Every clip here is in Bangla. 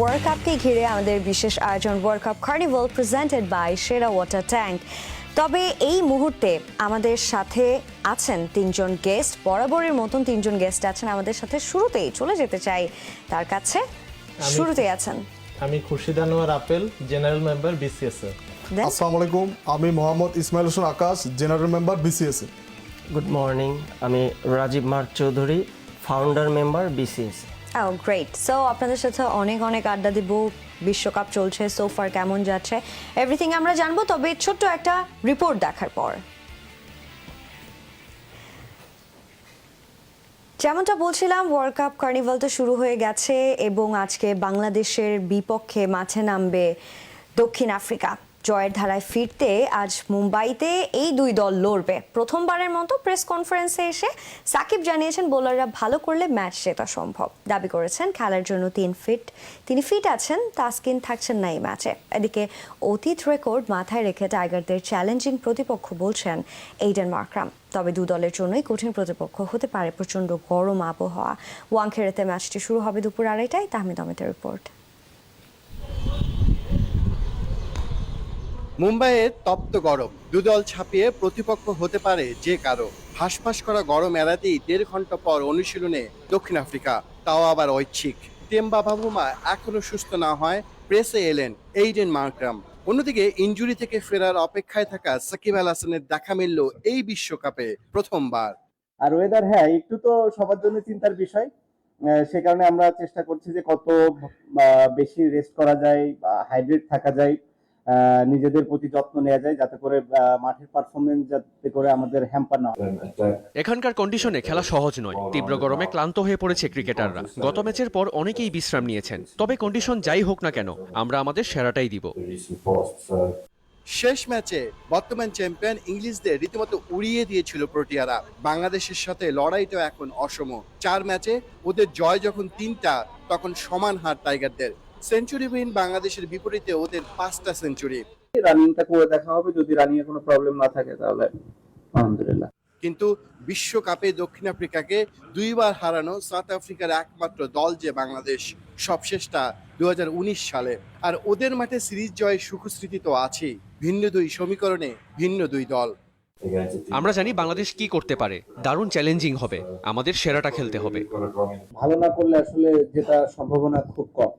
ওয়ার্ল্ড কাপকে ঘিরে আমাদের বিশেষ আয়োজন world cup carnival presented by সেরা ওয়াটার ট্যাঙ্ক। তবে এই মুহূর্তে আমাদের সাথে আছেন তিনজন গেস্ট, বরাবরের মতন তিনজন গেস্ট আছেন আমাদের সাথে। শুরুতেই চলে যেতে চাই তার কাছে। শুরুতেই আছেন আমি Khurshid Anwar Apel, general member BCS. আসসালামু আলাইকুম, আমি Mohammad Ismail Hossain Akash, general member BCS. Good morning, আমি Rajib Mark Chowdhury, founder member BCS. Great. So আপনাদের সাথে অনেক অনেক আড্ডা দিব। বিশ্বকাপ চলছে, সোফার কেমন যাচ্ছে এভরিথিং আমরা জানবো, তবে ছোট্ট একটা রিপোর্ট দেখার পর। যেমনটা বলছিলাম, ওয়ার্ল্ড কাপ কার্নিভাল তো শুরু হয়ে গেছে এবং আজকে বাংলাদেশের বিপক্ষে মাঠে নামবে দক্ষিণ আফ্রিকা। জয়ের ধারায় ফিরতে আজ মুম্বাইতে এই দুই দল লড়বে। প্রথমবারের মতো প্রেস কনফারেন্সে এসে সাকিব জানিয়েছেন বোলাররা ভালো করলে ম্যাচ জেতা সম্ভব। দাবি করেছেন খেলার জন্য তিনি ফিট আছেন, তাসকিন থাকছেন না এই ম্যাচে। এদিকে অতীত রেকর্ড মাথায় রেখে টাইগারদের চ্যালেঞ্জিং প্রতিপক্ষ বলছেন এইডেন মার্করাম। তবে দু দলের জন্যই কঠিন প্রতিপক্ষ হতে পারে প্রচণ্ড গরম আবহাওয়া। ওয়াংখেড়েতে ম্যাচটি শুরু হবে দুপুর 2:30টায়। তাহমিদ আহমেদের রিপোর্ট। মুম্বাইয়ে তপ্ত গরম, দুদল ছাপিয়ে প্রতিপক্ষ হতে পারে যে কারো। হাঁসফাঁস করা গরম এড়াতেই 1.5 ঘন্টা পর অনুশীলনে দক্ষিণ আফ্রিকা, তাও আবার ঐচ্ছিক। টেম্বা বাবুমা এখনো সুস্থ না হয় প্রেসে এলেন এইডেন মার্করাম। অন্যদিকে ইনজুরি থেকে ফেরার অপেক্ষায় থাকা সাকিব আল হাসানের দেখা মিলল এই বিশ্বকাপে প্রথমবার। আর ওয়েদার একটু তো সবার জন্য চিন্তার বিষয়। সে কারণে আমরা চেষ্টা করছি যে কত বেশি রেস্ট করা যায়, হাইড্রেট থাকা যায়, নিজেদের প্রতি যত্ন নেওয়া যায়, যাতে করে মাঠের পারফরমেন্স যাতে করে আমাদের হ্যাম্পার না হয়। এখানকার কন্ডিশনে খেলা সহজ নয়। তীব্র গরমে ক্লান্ত হয়ে পড়েছে ক্রিকেটাররা। গত ম্যাচের পর অনেকেই বিশ্রাম নিয়েছেন। তবে কন্ডিশন যাই হোক না কেন, আমরা আমাদের সেরাটাই দিব। শেষ ম্যাচে বর্তমান চ্যাম্পিয়ন ইংলিশদের রীতিমতো উড়িয়ে দিয়েছিল প্রোটিয়ারা। বাংলাদেশের সাথে লড়াইটা এখন অসম। 4 ম্যাচে ওদের জয় যখন 3টা, তখন সমান হার টাইগারদের। সেঞ্চুরিবিহীন বাংলাদেশের বিপরীতে ওদের 5টা সেঞ্চুরি। রানিংটা করে দেখা হবে, যদি রানিং এ কোনো প্রবলেম না থাকে তাহলে আলহামদুলিল্লাহ। কিন্তু বিশ্বকাপে দক্ষিণ আফ্রিকাকে 2বার হারানো সাউথ আফ্রিকার একমাত্র দল যে বাংলাদেশ, সবশেষটা 2019 সালে। আর ওদের মাঠে সিরিজ জয়ের সুখস্মৃতি তো আছেই। ভিন্ন দুই সমীকরণে ভিন্ন দুই দল। আমরা জানি বাংলাদেশ কি করতে পারে। দারুণ চ্যালেঞ্জিং হবে, আমাদের সেরাটা খেলতে হবে। ভালো না করলে আসলে যেটা সম্ভাবনা খুব কম।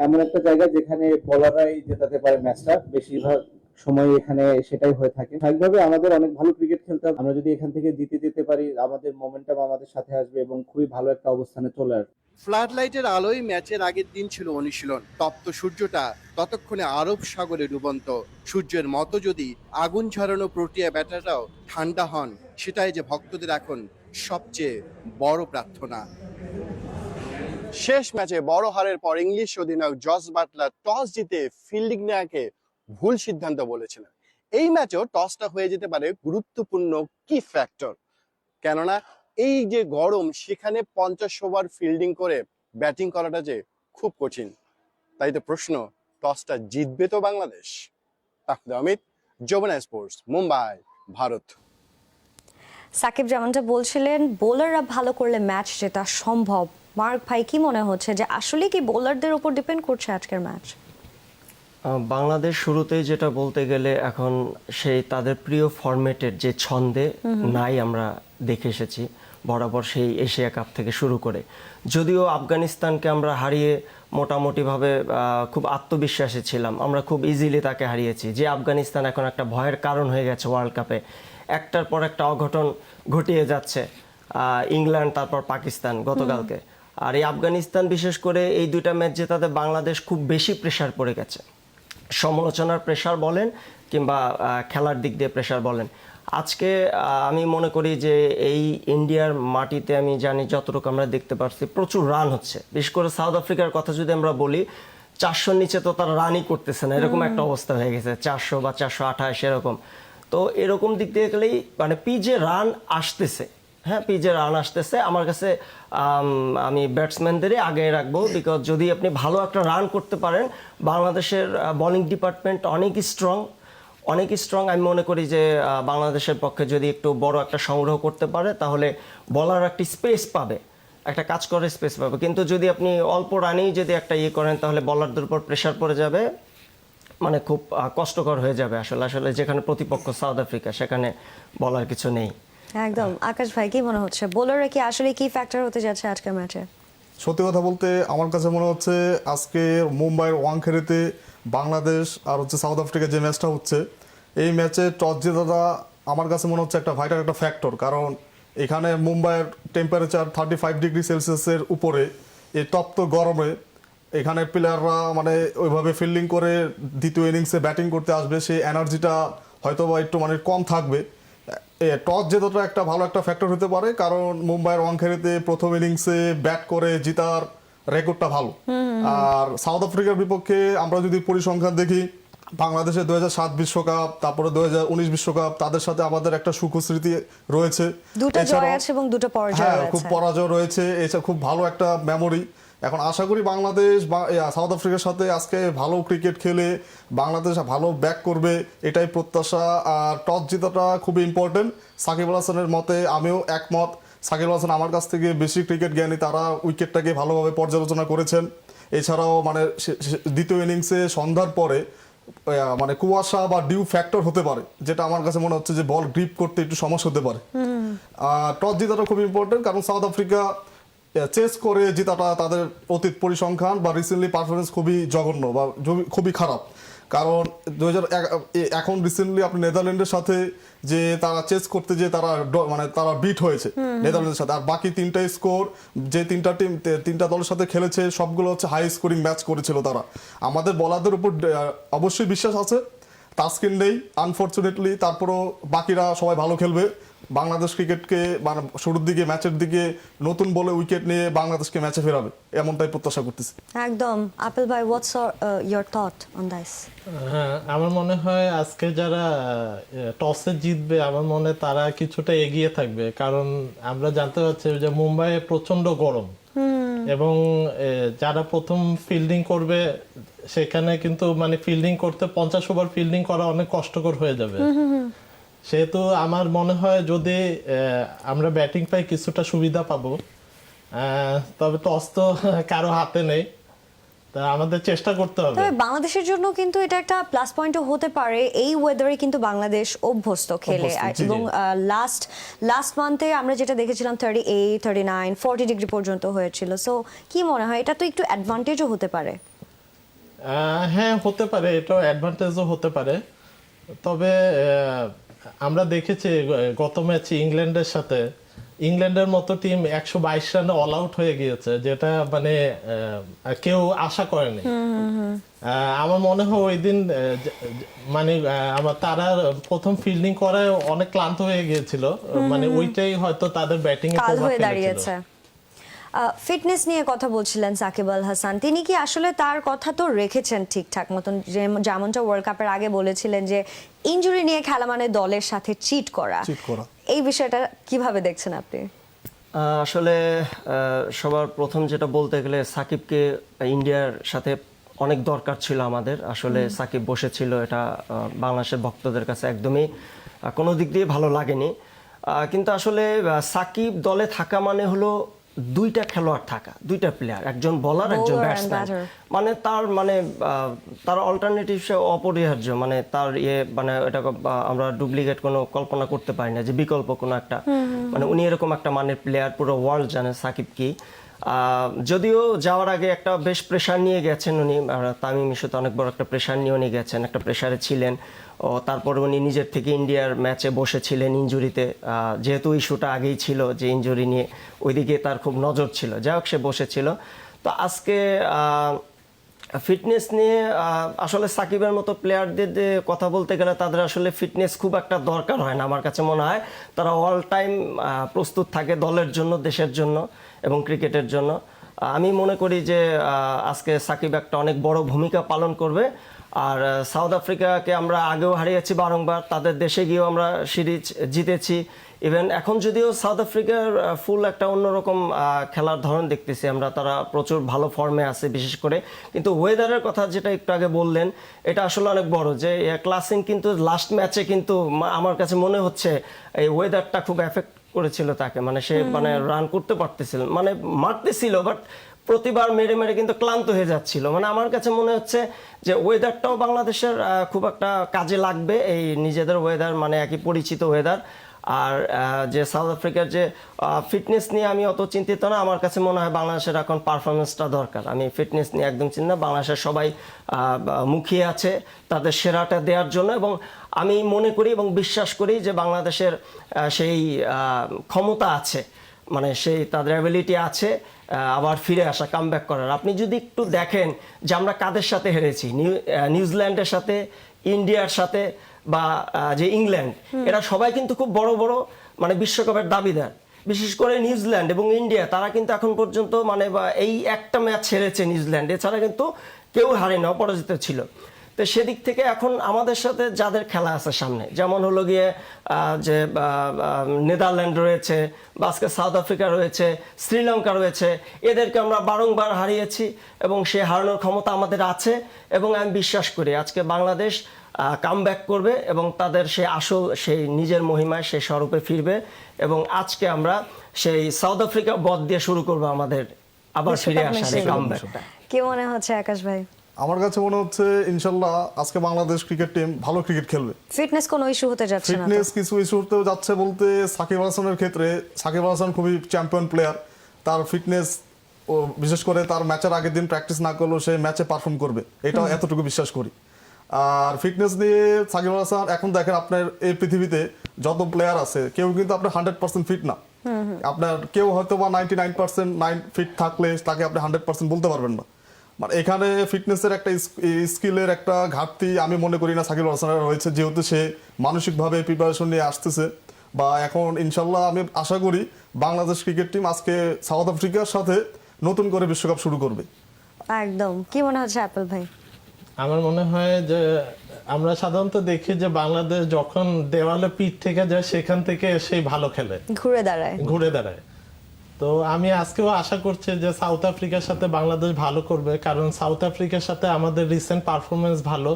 এমন একটা জায়গা যেখানে বলাররাই জেতাতে পারে ম্যাচটা, বেশিরভাগ সময় এখানে সেটাই হয়ে থাকে। স্বাভাবিকভাবে আমাদের অনেক ভালো ক্রিকেট খেলতে হবে। আমরা যদি এখান থেকে জিতে যেতে পারি, আমাদের মোমেন্টাম আমাদের সাথে আসবে এবং খুবই ভালো একটা অবস্থানে চলে আসবে। ফ্লাড লাইটের আলোয় ম্যাচের আগের দিন ছিল অনুশীলন। তপ্ত সূর্যটা ততক্ষণে আরব সাগরে ডুবন্ত। সূর্যের মতো যদি আগুন ঝরানো প্রোটিয়া ব্যাটাররাও ঠান্ডা হন, সেটাই যে ভক্তদের এখন সবচেয়ে বড় প্রার্থনা। শেষ ম্যাচে বড় হারের পর ইংলিশ অধিনায়ক জস বাটলার টস জিতে ফিল্ডিং নেওয়াকে ভুল সিদ্ধান্ত বলেছিলেন। এই ম্যাচেও টসটা হয়ে যেতে পারে গুরুত্বপূর্ণ কি ফ্যাক্টর। কেননা এই যে গরম, সেখানে 50 ওভার ফিল্ডিং করে ব্যাটিং করাটা যে খুব কঠিন। তাই তো প্রশ্ন, টসটা জিতবে তো বাংলাদেশ? তাহমিদ আহমেদ, যমুনা স্পোর্টস, মুম্বাই, ভারত। সাকিব যেমনটা বলছিলেন, বোলাররা ভালো করলে ম্যাচ জেতা সম্ভব। মার্ক ভাই, কি মনে হচ্ছে যে আসলে কি বোলারদের উপর ডিপেন্ড করছে আজকের ম্যাচ? বাংলাদেশ শুরুতেই যেটা বলতে গেলে এখন সেই তাদের প্রিয় ফরম্যাটের যে ছন্দে নাই আমরা দেখে এসেছি বরাবর, সেই এশিয়া কাপ থেকে শুরু করে। যদিও আফগানিস্তানকে আমরা হারিয়ে মোটামুটিভাবে খুব আত্মবিশ্বাসী ছিলাম, আমরা খুব ইজিলি তাকে হারিয়েছি। যে আফগানিস্তান এখন একটা ভয়ের কারণ হয়ে গেছে ওয়ার্ল্ড কাপে, একটার পর একটা অঘটন ঘটিয়ে যাচ্ছে। ইংল্যান্ড, তারপর পাকিস্তান গতকালকে। আর এই আফগানিস্তান বিশেষ করে এই দুইটা ম্যাচ জেতাতে বাংলাদেশ খুব বেশি প্রেশার পড়ে গেছে। সমালোচনার প্রেশার বলেন কিংবা খেলার দিক দিয়ে প্রেশার বলেন। আজকে আমি মনে করি যে এই ইন্ডিয়ার মাটিতে আমি জানি যতটুকু আমরা দেখতে পাচ্ছি প্রচুর রান হচ্ছে। বিশেষ করে সাউথ আফ্রিকার কথা যদি আমরা বলি, 400 নিচে তো তারা রানই করতেছে না, এরকম একটা অবস্থা হয়ে গেছে। 400 বা 428 এরকম। তো এরকম দিক দিয়ে গেলেই মানে পিজে রান আসতেছে। হ্যাঁ, পিজে রান আসতেছে। আমার কাছে আমি ব্যাটসম্যানদেরই আগে রাখবো, বিকজ যদি আপনি ভালো একটা রান করতে পারেন, বাংলাদেশের বোলিং ডিপার্টমেন্ট অনেক স্ট্রং। আমি মনে করি যে বাংলাদেশের পক্ষে যদি একটু বড় একটা সংগ্রহ করতে পারে, তাহলে বলার একটি স্পেস পাবে। একটা কাজ করার স্পেস পাবে। কিন্তু যদি আপনি অল্প রানেই যদি একটা ইয়ে করেন তাহলে বলারদের উপর প্রেশার পড়ে যাবে, মানে খুব কষ্টকর হয়ে যাবে। আসলে আসলে যেখানে প্রতিপক্ষ সাউথ আফ্রিকা সেখানে বলার কিছু নেই। একদম। আকাশ ভাই, কি মনে হচ্ছে বোলাররা কি আসলে কি ফ্যাক্টর হতে যাচ্ছে আজকের ম্যাচে? সত্যি কথা বলতে আমার কাছে মনে হচ্ছে আজকে মুম্বাইয়ের ওয়াংখেড়েতে বাংলাদেশ আর হচ্ছে সাউথ আফ্রিকার যে ম্যাচটা হচ্ছে, এই ম্যাচে টস জেতাটা আমার কাছে মনে হচ্ছে একটা ভাইটাল একটা ফ্যাক্টর। কারণ এখানে মুম্বাইয়ের টেম্পারেচার 35°C উপরে, এই তপ্ত গরমে এখানে প্লেয়াররা মানে ওইভাবে ফিল্ডিং করে দ্বিতীয় ইনিংসে ব্যাটিং করতে আসবে, সেই এনার্জিটা হয়তো বা একটু মানে কম থাকবে। টস জেতাটা একটা ভালো একটা ফ্যাক্টর হতে পারে, কারণ মুম্বাইয়ের ওয়াংখেড়েতে প্রথম ইনিংসে ব্যাট করে জিতার রেকর্ডটা ভালো। আর সাউথ আফ্রিকার বিপক্ষে আমরা যদি পরিসংখ্যান দেখি, বাংলাদেশের 2007 বিশ্বকাপ, তারপরে 2019 বিশ্বকাপ, তাদের সাথে আমাদের একটা সুখস্মৃতি রয়েছে। দুটো জয় এছাড়াও- আছে এবং দুটো পরাজয় হ্যাঁ, রয়েছে। খুব পরাজয় রয়েছে, এটা খুব ভালো একটা মেমোরি। এখন আশা করি বাংলাদেশ সাউথ আফ্রিকার সাথে আজকে ভালো ক্রিকেট খেলে বাংলাদেশ ভালো ব্যাক করবে, এটাই প্রত্যাশা। আর টস জেতাটা খুবই ইম্পর্টেন্ট। সাকিব আল হাসানের মতে আমিও একমত। সাকিব আল হাসান আমার কাছ থেকে বেশি ক্রিকেট জ্ঞানী, তারা উইকেটটাকে ভালোভাবে পর্যালোচনা করেছেন। এছাড়াও মানে দ্বিতীয় ইনিংসে সন্ধ্যার পরে মানে কুয়াশা বা ডিউ ফ্যাক্টর হতে পারে, যেটা আমার কাছে মনে হচ্ছে যে বল গ্রিপ করতে একটু সমস্যা হতে পারে। টস জেতাটা খুব ইম্পর্টেন্ট, কারণ সাউথ আফ্রিকা চেস করে জেতাটা তাদের অতীত পরিসংখ্যান বা রিসেন্টলি পারফরমেন্স খুবই জঘন্য বা খুবই খারাপ। কারণ এখন রিসেন্টলি আপনি নেদারল্যান্ডের সাথে যে তারা চেস করতে যে তারা মানে তারা বিট হয়েছে নেদারল্যান্ডের সাথে, আর বাকি তিনটা স্কোর যে তিনটা দলের সাথে খেলেছে সবগুলো হচ্ছে হাই স্কোরিং ম্যাচ করেছিল তারা। আমাদের বলারদের উপর অবশ্যই বিশ্বাস আছে, তাসকিন নেই আনফরচুনেটলি, তারপরও বাকিরা সবাই ভালো খেলবে। বাংলাদেশ ক্রিকেটকে মানে শুরুর দিকে ম্যাচের দিকে নতুন বলে উইকেট নিয়ে বাংলাদেশকে ম্যাচে ফেরাবে, এমনটাই প্রত্যাশা করতেছি। একদম। আপেল ভাই, what's your thought on this? হ্যাঁ, আমার মনে হয় আজকে যারা টসে জিতবে আমার মনে হয় তারা কিছুটা এগিয়ে থাকবে, কারণ আমরা জানতে পারছি যে মুম্বাইয়ে প্রচন্ড গরম এবং যারা প্রথম ফিল্ডিং করবে সেখানে কিন্তু মানে ফিল্ডিং করতে 50 ওভার ফিল্ডিং করা অনেক কষ্টকর হয়ে যাবে। সেহেতু আমার মনে হয় যদি আমরা ব্যাটিং পাই কিছুটা সুবিধা পাবো, তবে টস তো কারো হাতে নেই, তা আমাদের চেষ্টা করতে হবে। তবে বাংলাদেশের জন্য কিন্তু এটা একটা প্লাস পয়েন্টও হতে পারে। এই ওয়েদারে কিন্তু বাংলাদেশ অভ্যস্ত খেলে, অভ্যস্ত, জি, এবং লাস্ট মান্থে আমরা যেটা দেখেছিলাম 38, 39, 40 ডিগ্রি পর্যন্ত হয়েছিল। সো কি মনে হয়, এটা তো একটু অ্যাডভান্টেজও হতে পারে? হ্যাঁ, হতে পারে, এটাও অ্যাডভান্টেজও হতে পারে। তবে আমরা দেখেছি গত ম্যাচে ইংল্যান্ডের সাথে, ইংল্যান্ডের মতো টিম 122 রানে অল আউট হয়ে গিয়েছে, যেটা মানে কেউ আশা করেনি। আমার মনে হয় ওই দিন মানে তারা প্রথম ফিল্ডিং করায় অনেক ক্লান্ত হয়ে গিয়েছিল, মানে ওইটাই হয়তো তাদের ব্যাটিং এ কাল প্রভাব হয়ে ফেলেছিল। দাঁড়িয়েছে। ফিটনেস নিয়ে কথা বলছিলেন সাকিব আল হাসান, তিনি কি আসলে তার কথা তো রেখেছেন ঠিকঠাক মতন? যেমনটা ওয়ার্ল্ড কাপের আগে বলেছিলেন যে ইনজুরি নিয়ে খেলা মানে দলের সাথে চিট করা। এই বিষয়টা কিভাবে দেখছেন আপনি? আসলে সবার প্রথম যেটা বলতে গেলে সাকিবকে ইন্ডিয়ার সাথে অনেক দরকার ছিল আমাদের। আসলে সাকিব বসেছিল, এটা বাংলাদেশের ভক্তদের কাছে একদমই কোনো দিক দিয়ে ভালো লাগেনি। কিন্তু আসলে সাকিব দলে থাকা মানে হলো দুইটা খেলোয়াড় থাকা, দুইটা প্লেয়ার, একজন বোলার একজন ব্যাটসম্যান, মানে তার অল্টারনেটিভ অপরিহার্য। মানে তার মানে এটা আমরা ডুপ্লিকেট কোনো কল্পনা করতে পারি না যে বিকল্প কোনো একটা, মানে উনি এরকম একটা মানের প্লেয়ার, পুরো ওয়ার্ল্ড জানে সাকিব কি। যদিও যাওয়ার আগে একটা বেশ প্রেশার নিয়ে গেছেন উনি, তামিম ইস্যুতে অনেক বড় একটা প্রেশার নিয়ে উনি গেছেন, একটা প্রেশারে ছিলেন। ও তারপরে উনি নিজের থেকে ইন্ডিয়ার ম্যাচে বসেছিলেন ইনজুরিতে, যেহেতু ইস্যুটা আগেই ছিল যে ইনজুরি নিয়ে, ওইদিকে তার খুব নজর ছিল, যাই হোক সে বসেছিল। তো আজকে ফিটনেস নিয়ে আসলে সাকিবের মতো প্লেয়ারদের যে কথা বলতে গেলে তাদের আসলে ফিটনেস খুব একটা দরকার হয় না আমার কাছে মনে হয়। তারা অল টাইম প্রস্তুত থাকে দলের জন্য, দেশের জন্য এবং ক্রিকেটের জন্য। আমি মনে করি যে আজকে সাকিব একটা অনেক বড় ভূমিকা পালন করবে। আর সাউথ আফ্রিকাকে আমরা আগেও হারিয়েছি বারংবার, তাদের দেশে গিয়েও আমরা সিরিজ জিতেছি। ইভেন এখন যদিও সাউথ আফ্রিকার ফুল একটা অন্যরকম খেলার ধরন দেখতেছি আমরা, তারা প্রচুর ভালো ফর্মে আছে বিশেষ করে। কিন্তু ওয়েদারের কথা যেটা একটু আগে বললেন, এটা আসলে অনেক বড়, যে ক্লাসিং কিন্তু লাস্ট ম্যাচে কিন্তু আমার কাছে মনে হচ্ছে এই ওয়েদারটা খুব এফেক্ট করেছিল তাকে, মানে সে মানে রান করতে পারতেছিল, মানে মারতেছিল, বাট প্রতিবার মেরে মেরে কিন্তু ক্লান্ত হয়ে যাচ্ছিল। মানে আমার কাছে মনে হচ্ছে যে ওয়েদারটাও বাংলাদেশের খুব একটা কাজে লাগবে, এই নিজেদের ওয়েদার মানে একই পরিচিত ওয়েদার। আর যে সাউথ আফ্রিকার যে ফিটনেস নিয়ে আমি অত চিন্তিত না, আমার কাছে মনে হয় বাংলাদেশের এখন পারফরমেন্সটা দরকার। আমি ফিটনেস নিয়ে একদম চিন্তা, বাংলাদেশের সবাই মুখিয়ে আছে তাদের সেরাটা দেওয়ার জন্য, এবং আমি মনে করি এবং বিশ্বাস করি যে বাংলাদেশের সেই ক্ষমতা আছে, মানে সেই তাদের অ্যাবিলিটি আছে আবার ফিরে আসা, কামব্যাক করার। আপনি যদি একটু দেখেন যে আমরা কাদের সাথে হেরেছি, নিউজিল্যান্ডের সাথে, ইন্ডিয়ার সাথে, বা যে ইংল্যান্ড, এরা সবাই কিন্তু খুব বড় বড় মানে বিশ্বকাপের দাবিদার। বিশেষ করে নিউজিল্যান্ড এবং ইন্ডিয়া, তারা কিন্তু এখন পর্যন্ত মানে এই একটা ম্যাচ হেরেছে নিউজিল্যান্ড, এছাড়া কিন্তু কেউ হারেনি, অপরাজিত ছিল। তো সেদিক থেকে এখন আমাদের সাথে যাদের খেলা আছে সামনে, যেমন হলো গিয়ে যে নেদারল্যান্ড রয়েছে, বা আজকে সাউথ আফ্রিকা রয়েছে, শ্রীলঙ্কা রয়েছে, এদেরকে আমরা বারংবার হারিয়েছি এবং সে হারানোর ক্ষমতা আমাদের আছে। এবং আমি বিশ্বাস করি আজকে বাংলাদেশ কামব্যাক করবে এবং তাদের সেই আসল সেই নিজের মহিমায় সেই স্বরূপে ফিরবে, এবং আজকে আমরা সেই সাউথ আফ্রিকা বধ দিয়ে শুরু করবো আমাদের আবার ফিরে আসার এই কামব্যাকটা। কি মনে হচ্ছে আকাশ ভাই? আমার কাছে মনে হচ্ছে ইনশাল্লাহ আজকে বাংলাদেশ ক্রিকেট টিম ভালো ক্রিকেট খেলবে। ফিটনেস কোনো ইস্যু হতে যাচ্ছে না? ফিটনেস কিছু ইস্যু হতেও যাচ্ছে বলতে, সাকিব আল হাসানের ক্ষেত্রে, সাকিব আল হাসান খুবই চ্যাম্পিয়ন প্লেয়ার, তার ফিটনেস ও বিশেষ করে তার ম্যাচের আগের দিন প্র্যাকটিস না করলেও সে ম্যাচে পারফর্ম করবে, এটাও এতটুকু বিশ্বাস করি। আর ফিটনেস নিয়ে সাকিব আল হাসান, এখন দেখেন আপনার এই পৃথিবীতে যত প্লেয়ার আছে কেউ কিন্তু আপনার 100% ফিট না। আপনার কেউ হয়তো বা 99% ফিট থাকলে তাকে আপনি 100% বলতে পারবেন না। মানে এখানে ফিটনেসের একটা স্কিলের একটা ঘাটতি আমি মনে করি না সাকিব আল হাসানের রয়েছে, যেহেতু সে মানসিকভাবে প্রিপারেশন নিয়ে আসতেছে। বা এখন ইনশাল্লাহ আমি আশা করি বাংলাদেশ ক্রিকেট টিম আজকে সাউথ আফ্রিকার সাথে নতুন করে বিশ্বকাপ শুরু করবে। একদম। কি মনে হচ্ছে অ্যাপল ভাই? আমার মনে হয় যে আমরা সাধারণত দেখি যে বাংলাদেশ যখন দেওয়ালে পিঠ থেকে যায় সেখান থেকে সেই ভালো খেলে, ঘুরে দাঁড়ায়। তো আমি আজকেও আশা করছি যে সাউথ আফ্রিকার সাথে বাংলাদেশ ভালো করবে, কারণ সাউথ আফ্রিকার সাথে আমাদের রিসেন্ট পারফরমেন্স ভালো,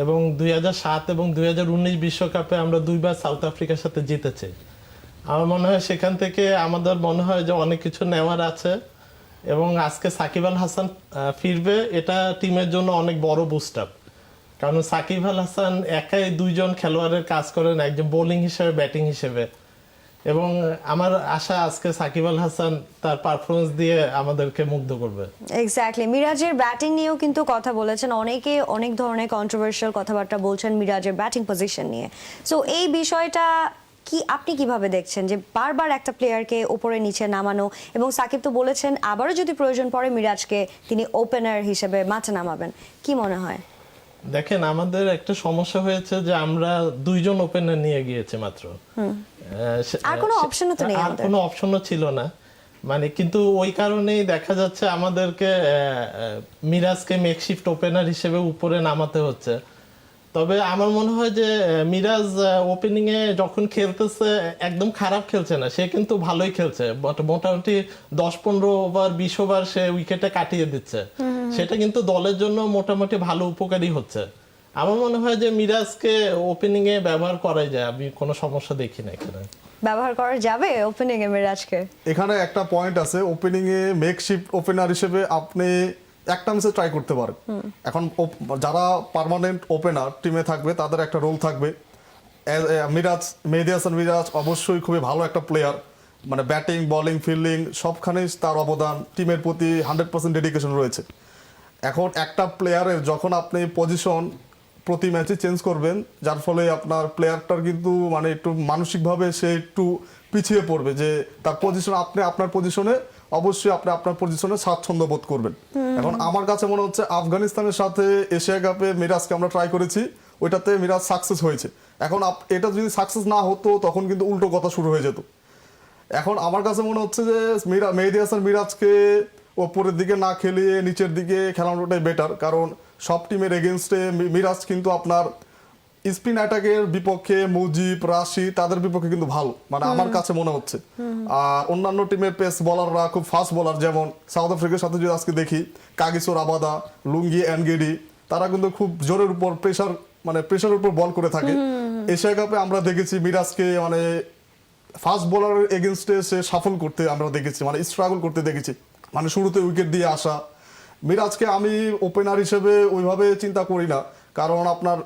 এবং 2007 এবং 2019 বিশ্বকাপে আমরা দুইবার সাউথ আফ্রিকার সাথে জিতেছি। আমার মনে হয় সেখান থেকে আমাদের মনে হয় যে অনেক কিছু নেওয়ার আছে, এবং আজকে সাকিব আল হাসান ফিরবে, এটা টিমের জন্য অনেক বড় বুস্ট আপ। কারণ সাকিব আল হাসান একাই দুইজন খেলোয়াড়ের কাজ করেন, একজন বোলিং হিসেবে, ব্যাটিং হিসেবে। এবং আমার আশা আজকে সাকিব আল হাসান তার পারফরমেন্স দিয়ে আমাদেরকে মুগ্ধ করবে। এক্স্যাক্টলি। মিরাজের ব্যাটিং নিয়েও কিন্তু কথা বলেছেন অনেকে, অনেক ধরনের কন্ট্রোভার্সিয়াল কথাবার্তা বলছেন মিরাজের ব্যাটিং পজিশন নিয়ে। সো এই বিষয়টা কি আপনি কিভাবে দেখছেন, যে বারবার একটা প্লেয়ারকে উপরে নিচে নামানো, এবং সাকিব তো বলেছেন আবারও যদি প্রয়োজন পড়ে মিরাজকে তিনি ওপেনার হিসেবে মাঠে নামাবেন, কি মনে হয়? দেখেন, আমাদের একটা সমস্যা হয়েছে যে আমরা দুইজন ওপেনার নিয়ে গিয়েছি মাত্র, আর কোনো অপশনও তো নেই, আর কোনো অপশনও ছিল না। মানে কিন্তু ওই কারণেই দেখা যাচ্ছে আমাদেরকে মিরাজকে মেকশিফট ওপেনার হিসেবে উপরে নামাতে হচ্ছে। তবে আমার মনে হয় যে মিরাজ ওপেনিং এ যখন খেলতেছে একদম খারাপ খেলছে না, সে কিন্তু ভালোই খেলছে, মোটামুটি 10-15 ওভার 20 ওভার সে উইকেটে কাটিয়ে দিচ্ছে, সেটা কিন্তু দলের জন্য মোটামুটি ভালো উপকারী হচ্ছে। আমার মনে হয় যে মিরাজকে ওপেনিং এ ব্যবহার করাই যায়, আমি কোনো সমস্যা দেখি না এখানে। ব্যবহার করা যাবে ওপেনিং এ মিরাজকে? এখানে একটা পয়েন্ট আছে, ওপেনিং এ মেকশিফট ওপেনার হিসেবে আপনি একটা ম্যাচে ট্রাই করতে পারেন। এখন যারা পার্মানেন্ট ওপেনার টিমে থাকবে তাদের একটা রোল থাকবে। মিরাজ, মেহেদী হাসান মিরাজ অবশ্যই খুবই ভালো একটা প্লেয়ার, মানে ব্যাটিং, বোলিং, ফিল্ডিং সবখানেই তার অবদান, টিমের প্রতি 100% ডেডিকেশন রয়েছে। এখন একটা প্লেয়ারের যখন আপনি পজিশন প্রতি ম্যাচে চেঞ্জ করবেন, যার ফলে আপনার প্লেয়ারটার কিন্তু মানে একটু মানসিকভাবে সে একটু পিছিয়ে পড়বে, যে তার পজিশন, আপনি আপনার পজিশনে অবশ্যই আপনি আপনার পজিশনে স্বাচ্ছন্দ্য বোধ করবেন। এখন আমার কাছে মনে হচ্ছে আফগানিস্তানের সাথে এশিয়া কাপে মিরাজকে আমরা ট্রাই করেছি, ওইটাতে মিরাজ সাকসেস হয়েছে। এখন এটা যদি সাকসেস না হতো তখন কিন্তু উল্টো কথা শুরু হয়ে যেত। এখন আমার কাছে মনে হচ্ছে যে মেহেদী হাসান মিরাজকে ওপরের দিকে না খেলিয়ে নিচের দিকে খেলানোটাই বেটার, কারণ সব টিমের এগেনস্টে মিরাজ কিন্তু আপনার স্পিন অ্যাটাকের বিপক্ষে মুজিব, রাশি তাদের বিপক্ষে কিন্তু ভালো, মানে আমার কাছে মনে হচ্ছে। আর অন্যান্য টিমের পেস বোলাররা খুব ফাস্ট বোলার, যেমন সাউথ আফ্রিকার সাথে যদি আজকে দেখি কাগিসো রাবাদা, লুঙ্গি এনগেডি, তারা কিন্তু খুব জোরের উপর প্রেশারের উপর বল করে থাকে। এশিয়া কাপে আমরা দেখেছি মিরাজকে মানে ফাস্ট বোলারের এগেনস্টে সে সাফল করতে আমরা দেখেছি, মানে স্ট্রাগল করতে দেখেছি, মানে শুরুতে উইকেট দিয়ে আসা। মিরাজকে আমি ওপেনার হিসেবে ওইভাবে চিন্তা করি না, কারণ আপনার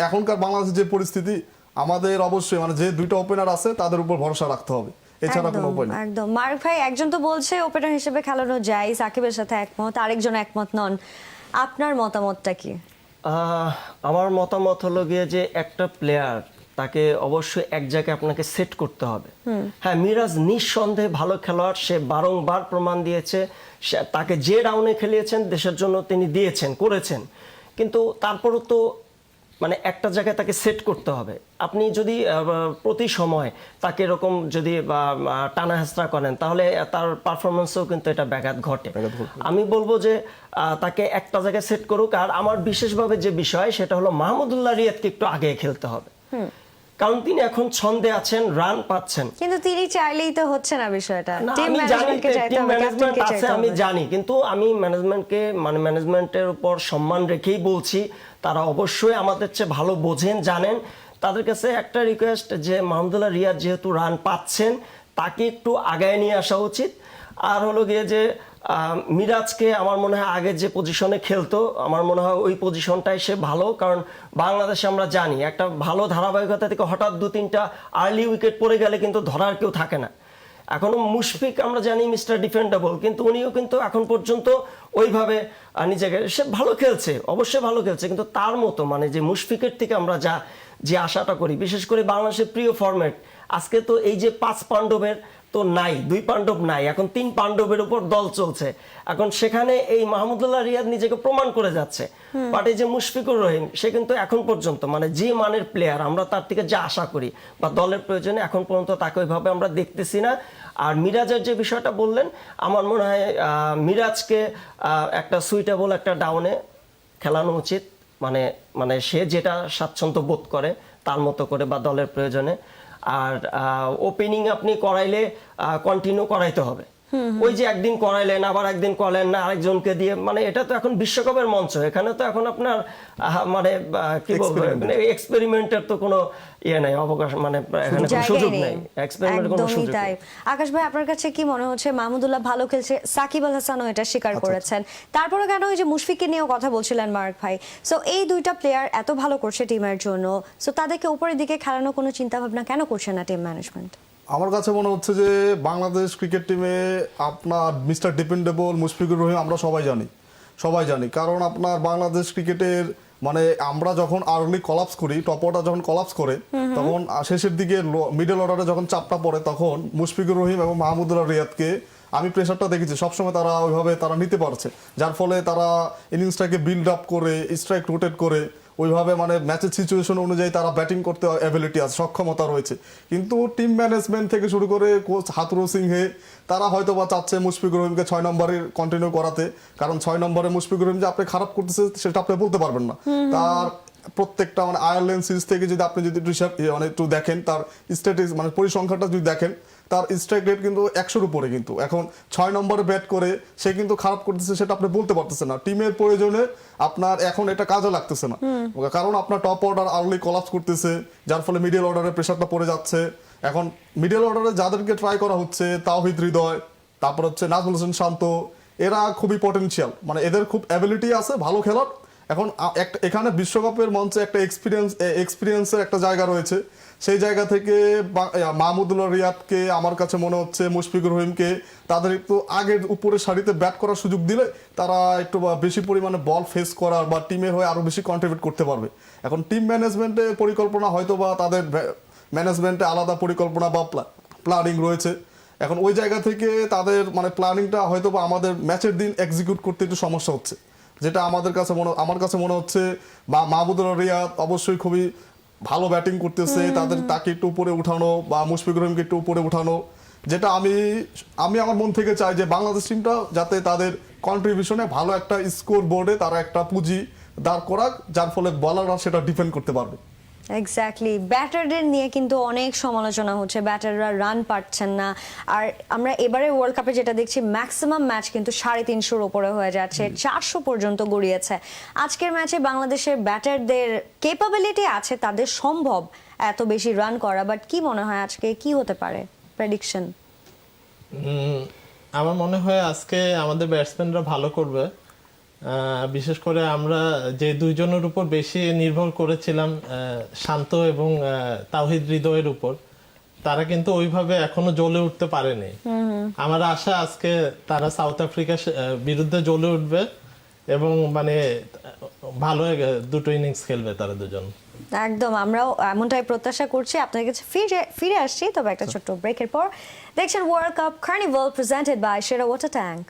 এখনকার বাংলাদেশের যে পরিস্থিতি, আমাদের অবশ্যই মানে যে দুইটা ওপেনার আছে তাদের উপর ভরসা রাখতে হবে, এছাড়া কোনো উপায় নেই। একদম। মার্ক ভাই, একজন তো বলছে ওপেনার হিসেবে খেলানো যায়, সাকিবের সাথে একমত, আরেকজন একমত নন, আপনার মতামতটা কি? আমার মতামত হলো গিয়ে যে একটা প্লেয়ার তাকে অবশ্যই এক জায়গায় আপনাকে সেট করতে হবে। হ্যাঁ, মিরাজ নিঃসন্দেহে ভালো খেলোয়াড়, সে বারংবার প্রমাণ দিয়েছে, তাকে যে ডাউনে খেলিয়েছেন দেশের জন্য তিনি দিয়েছেন, করেছেন, কিন্তু তারপরও তো মানে একটা জায়গায় তাকে সেট করতে হবে। আপনি যদি প্রতি সময় তাকে এরকম যদি টানা হেঁচড়া করেন তাহলে তার পারফরমেন্সেও কিন্তু এটা ব্যাঘাত ঘটে। আমি বলবো যে তাকে একটা জায়গায় সেট করুক। আর আমার বিশেষভাবে যে বিষয় সেটা হলো মাহমুদুল্লাহ রিয়াদকে একটু আগে খেলতে হবে, কারণ তিনি এখন ছন্দে আছেন, রান পাচ্ছেন। কিন্তু তিনি চাইলেই তো হচ্ছে না বিষয়টা। না, টিম আমি জানি ম্যানেজমেন্টকে চাইতে টিম হবে, ম্যানেজমেন্ট ক্যাপ্টেনকে আছে, চাইতে আমি হবে। জানি, কিন্তু আমি ম্যানেজমেন্টকে মানে ম্যানেজমেন্টের উপর সম্মান রেখেই বলছি, তারা অবশ্যই আমাদের চেয়ে ভালো বোঝেন, জানেন। তাদের কাছে একটা রিকোয়েস্ট যে মাহমুদুল্লাহ রিয়াদ যেহেতু রান পাচ্ছেন তাকে একটু আগায় নিয়ে আসা উচিত। আর হলো গিয়ে যে মিরাজকে আমার মনে হয় আগে যে পজিশনে খেলতো আমার মনে হয় ওই পজিশনটাই সে ভালো, কারণ বাংলাদেশে আমরা জানি একটা ভালো ধারাবাহিকতা থেকে হঠাৎ 2-3টা আর্লি উইকেট পড়ে গেলে কিন্তু ধরার কেউ থাকে না। এখনো মুশফিক আমরা জানি মিস্টার ডিফেন্ডেবল, কিন্তু উনিও কিন্তু এখন পর্যন্ত ওইভাবে নিজেকে, সে ভালো খেলছে, অবশ্যই ভালো খেলছে, কিন্তু তার মতো মানে যে মুশফিকের থেকে আমরা যে আশাটা করি, বিশেষ করে বাংলাদেশের প্রিয় ফরম্যাট, আজকে তো এই যে 5 পাণ্ডবের তো নাই, 2 পাণ্ডব নাই, এখন 3 পাণ্ডবের উপর দল চলছে। এখন সেখানে এই মাহমুদুল্লাহ রিয়াদ নিজেকে প্রমাণ করে যাচ্ছে, বাট এই যে মুশফিকুর রহিম সে কিন্তু এখন পর্যন্ত মানে যে মানের প্লেয়ার আমরা তার থেকে যা আশা করি বা দলের প্রয়োজনে এখন পর্যন্ত তাকে ওইভাবে আমরা দেখতেছি না। আর মিরাজের যে বিষয়টা বললেন, আমার মনে হয় মিরাজকে একটা সুইটেবল একটা ডাউনে খেলানো উচিত, মানে সে যেটা স্বাচ্ছন্দ্য বোধ করে তার মতো করে বা দলের প্রয়োজনে। আর ওপেনিং আপনি করাইলে কন্টিনিউ করাইতে হবে, ওই যে একদিন করাইলেন আবার একদিন করালেন না আরেকজনকে দিয়ে, মানে এটা তো এখন বিশ্বকাপের মঞ্চ, এখানে তো এখন আপনার মানে কি বলবো এক্সপেরিমেন্টের তো কোনো ইয়ে নাই, অবকাশ মানে এখানে কোনো সুযোগ নেই, এক্সপেরিমেন্টের কোনো সুযোগ নেই। আকাশ ভাই, আপনার কাছে কি মনে হচ্ছে? মাহমুদুল্লাহ ভালো খেলছে, সাকিব আল হাসানও এটা স্বীকার করেছেন, তারপরে কেন ওই যে মুশফিককে নিয়েও কথা বলছিলেন মার্ক ভাই, সো এই দুইটা প্লেয়ার এত ভালো করছে টিমের জন্য, সো তাদেরকে উপরের দিকে খেলানোর কোনো চিন্তা ভাবনা কেন করছে না টিম ম্যানেজমেন্ট? আমার কাছে মনে হচ্ছে যে বাংলাদেশ ক্রিকেট টিমে আপনার মিস্টার ডিপেন্ডেবল মুশফিকুর রহিম আমরা সবাই জানি, কারণ আপনার বাংলাদেশ ক্রিকেটের মানে আমরা যখন আর্লি কলাপস করি, টপ অর্ডার যখন কলাপস করে, তখন শেষের দিকে মিডল অর্ডারে যখন চাপটা পড়ে, তখন মুশফিকুর রহিম এবং মাহমুদুল্লাহ রিয়াদকে আমি প্রেশারটা দেখেছি সবসময় তারা ওইভাবে তারা নিতে পারছে, যার ফলে তারা ইনিংসটাকে বিল্ড আপ করে স্ট্রাইক রোটেট করে ওইভাবে মানে ম্যাচের সিচুয়েশন অনুযায়ী তারা ব্যাটিং করতে অ্যাবিলিটি আছে, সক্ষমতা রয়েছে। কিন্তু টিম ম্যানেজমেন্ট থেকে শুরু করে কোচ হাতুরু সিংহে তারা হয়তো বা চাচ্ছে মুশফিকুর রহিমকে 6 নম্বরে কন্টিনিউ করাতে, কারণ 6 নম্বরে মুশফিকুর রহিম যে আপনি খারাপ করতেছে সেটা আপনি বলতে পারবেন না। তার প্রত্যেকটা মানে আয়ারল্যান্ড সিরিজ থেকে যদি আপনি যদি একটু দেখেন তার স্ট্যাটিক্স মানে পরিসংখ্যানটা যদি দেখেন, তার স্ট্রাইক রেট কিন্তু 100-র উপরে, কিন্তু এখন 6 নম্বরে ব্যাট করে সে কিন্তু খারাপ করতেছে সেটা আপনি বলতে পারতেছেন না। টিমের প্রয়োজনে আপনার এখন এটা কাজে লাগতেছে না, কারণ আপনার টপ অর্ডার আর্লি কলাপস করতেছে, যার ফলে মিডল অর্ডারে প্রেশারটা পড়ে যাচ্ছে। এখন মিডল অর্ডারে যাদেরকে ট্রাই করা হচ্ছে, তাওহিদ হৃদয়, তারপর হচ্ছে নাজমুল হোসেন শান্ত, এরা খুবই পটেনশিয়াল, মানে এদের খুব অ্যাবিলিটি আছে, ভালো খেলার। এখন এখানে বিশ্বকাপের মঞ্চে একটা এক্সপিরিয়েন্সের একটা জায়গা রয়েছে, সেই জায়গা থেকে মাহমুদুল্লাহ রিয়াদকে আমার কাছে মনে হচ্ছে মুশফিকুর রহিমকে তাদের একটু আগের উপরের সারিতে ব্যাট করার সুযোগ দিলে তারা একটু বেশি পরিমাণে বল ফেস করার বা টিমের হয়ে আরো বেশি কন্ট্রিবিউট করতে পারবে। এখন টিম ম্যানেজমেন্টের পরিকল্পনা হয়তো বা তাদের ম্যানেজমেন্টে আলাদা পরিকল্পনা বা প্ল্যানিং রয়েছে, এখন ওই জায়গা থেকে তাদের মানে প্ল্যানিংটা হয়তো বা আমাদের ম্যাচের দিন এক্সিকিউট করতে একটু সমস্যা হচ্ছে, যেটা আমার কাছে মনে হচ্ছে মাহমুদুল্লাহ রিয়াদ অবশ্যই খুবই ভালো ব্যাটিং করতেছে, তাকে একটু উপরে উঠানো বা মুশফিকুর রহিমকে একটু উপরে উঠানো, যেটা আমি আমার মন থেকে চাই যে বাংলাদেশ টিমটা যাতে তাদের কন্ট্রিবিউশনে ভালো একটা স্কোর বোর্ডে তারা একটা পুঁজি দাঁড় করাক, যার ফলে বলাররা সেটা ডিফেন্ড করতে পারবে। এক্স্যাক্টলি, ব্যাটারদের নিয়ে কিন্তু অনেক সমালোচনা হচ্ছে, ব্যাটাররা রান পাচ্ছেন না। আর আমরা এবারে ওয়ার্ল্ড কাপে যেটা দেখছি ম্যাক্সিমাম ম্যাচ কিন্তু 350-র উপরে হয়ে যাচ্ছে, 400 পর্যন্ত গড়িয়েছে। আজকের ম্যাচে বাংলাদেশের ব্যাটারদের ক্যাপাবিলিটি আছে, তাদের সম্ভব এত বেশি রান করা, বাট কি মনে হয় আজকে কি হতে পারে প্রেডিকশন? আমার মনে হয় আজকে আমাদের ব্যাটসম্যানরা ভালো করবে। বিশেষ করে আমরা যে দুইজনের উপর বেশি নির্ভর করেছিলাম, শান্ত এবং তাওহিদ হৃদয়ের উপর, তারা কিন্তু ওইভাবে এখনো জ্বলে উঠতে পারেনি। আমার আশা আজকে তারা সাউথ আফ্রিকার বিরুদ্ধে জ্বলে উঠবে এবং মানে ভালো দুটো ইনিংস খেলবে তারা দুজন। একদম, আমরাও এমনটাই প্রত্যাশা করছি। আপনাদের কাছে ফিরে আসছি, তবে একটা ছোট্ট ব্রেকের পর। দেখছেন World cup carnival presented by সেরা water tank.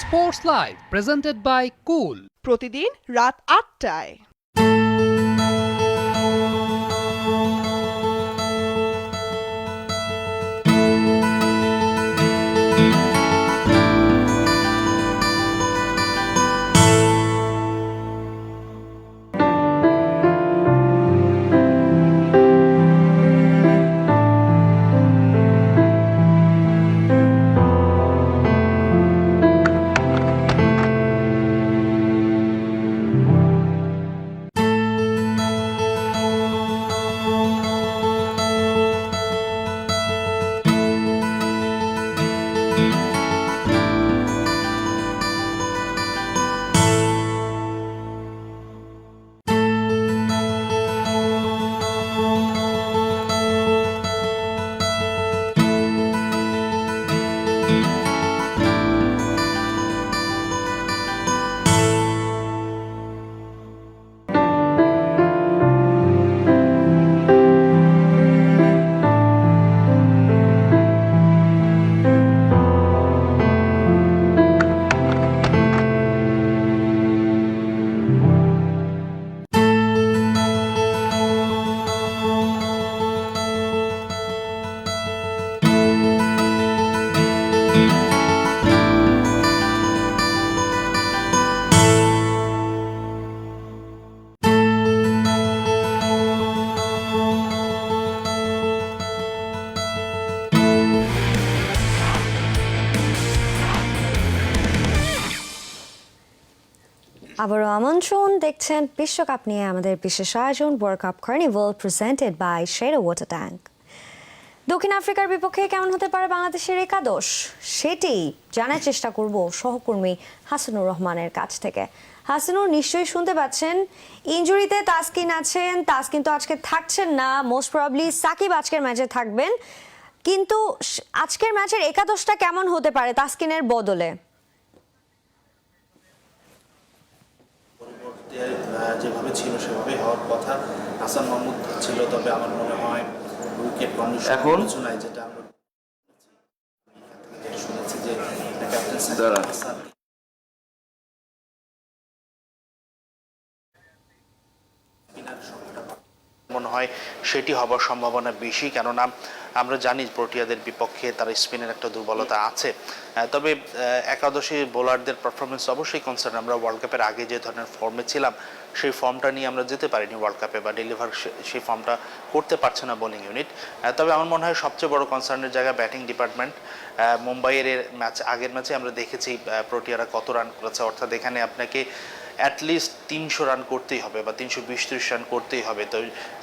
Sports live presented by cool. প্রতিদিন রাত ৮টায়। আবারও আমন্ত্রণ, দেখছেন বিশ্বকাপ নিয়ে আমাদের বিশেষ আয়োজন world cup carnival presented by সেরা ওয়াটার ট্যাঙ্ক। দক্ষিণ আফ্রিকার বিপক্ষে কেমন হতে পারে বাংলাদেশের একাদশ, সেটি জানার চেষ্টা করব সহকর্মী হাসানুর রহমানের কাছ থেকে। হাসানুর, নিশ্চয়ই শুনতে পাচ্ছেন ইনজুরিতে তাসকিন আছেন, তাসকিন তো আজকে থাকছেন না, মোস্ট প্রবাবলি সাকিব আজকের ম্যাচে থাকবেন, কিন্তু আজকের ম্যাচের একাদশটা কেমন হতে পারে তাসকিনের বদলে? যেভাবে ছিল সেভাবেই হওয়ার কথা। হাসান মাহমুদ ছিল, তবে আমার মনে হয় উইকেট কন্ডিশন এখন নাই, যেটা আমরা শুনেছি যে ক্যাপ্টেন সাকিব হাসান মনে হয় সেটি হবার সম্ভাবনা বেশি, কেননা আমরা জানি প্রোটিয়াদের বিপক্ষে তার স্পিনের একটা দুর্বলতা আছে। তবে একাদশী বোলারদের পারফরমেন্স অবশ্যই কনসার্ন। আমরা ওয়ার্ল্ড কাপের আগে যে ধরনের ফর্মে ছিলাম সেই ফর্মটা নিয়ে আমরা যেতে পারিনি ওয়ার্ল্ড কাপে, বা ডেলিভার সেই ফর্মটা করতে পারছে না বোলিং ইউনিট। তবে আমার মনে হয় সবচেয়ে বড় কনসার্নের জায়গা ব্যাটিং ডিপার্টমেন্ট। মুম্বাইয়ের আগের ম্যাচে আমরা দেখেছি প্রোটিয়ারা কত রান করেছে, অর্থাৎ এখানে আপনাকে অ্যাটলিস্ট 300 রান করতেই হবে বা 320-30 রান করতেই হবে। তো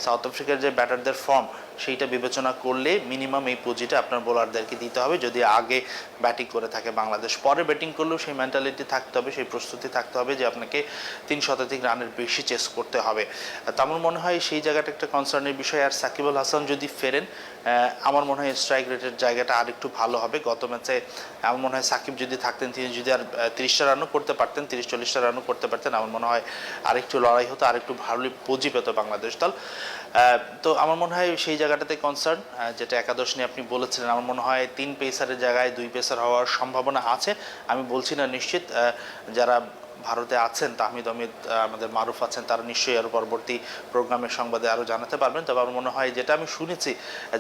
সাউথ আফ্রিকার যে ব্যাটারদের ফর্ম সেইটা বিবেচনা করলে মিনিমাম এই পুঁজিটা আপনার বোলারদেরকে দিতে হবে, যদি আগে ব্যাটিং করে থাকে বাংলাদেশ। পরে ব্যাটিং করলেও সেই মেন্টালিটি থাকতে হবে, সেই প্রস্তুতি থাকতে হবে যে আপনাকে 3 শতাধিক রানের বেশি চেস করতে হবে। তো আমার মনে হয় সেই জায়গাটা একটা কনসার্নের বিষয়। আর সাকিব আল হাসান যদি ফেরেন, আমার মনে হয় স্ট্রাইক রেটের জায়গাটা আর একটু ভালো হবে। গত ম্যাচে আমার মনে হয় সাকিব যদি থাকতেন, তিনি যদি আর 30টা রানও করতে পারতেন, 30-40টা রানও করতে পারতেন, আমার মনে হয় আরেকটু লড়াই হতো, আরেকটু ভালো পুঁজি পেত বাংলাদেশ দল। তো আমার মনে হয় সেই জায়গাটাতে কনসার্ন, যেটা একাদশ নিয়ে আপনি বলেছিলেন, আমার মনে হয় 3 পেসারের জায়গায় 2 পেসার হওয়ার সম্ভাবনা আছে। আমি বলছি না নিশ্চিত, যারা ভারতে আছেন, তাহমিদ অমিদ, আমাদের মারুফ আছেন, তারা নিশ্চয়ই আরও পরবর্তী প্রোগ্রামের সংবাদে আরও জানাতে পারবেন। তবে আমার মনে হয় যেটা আমি শুনেছি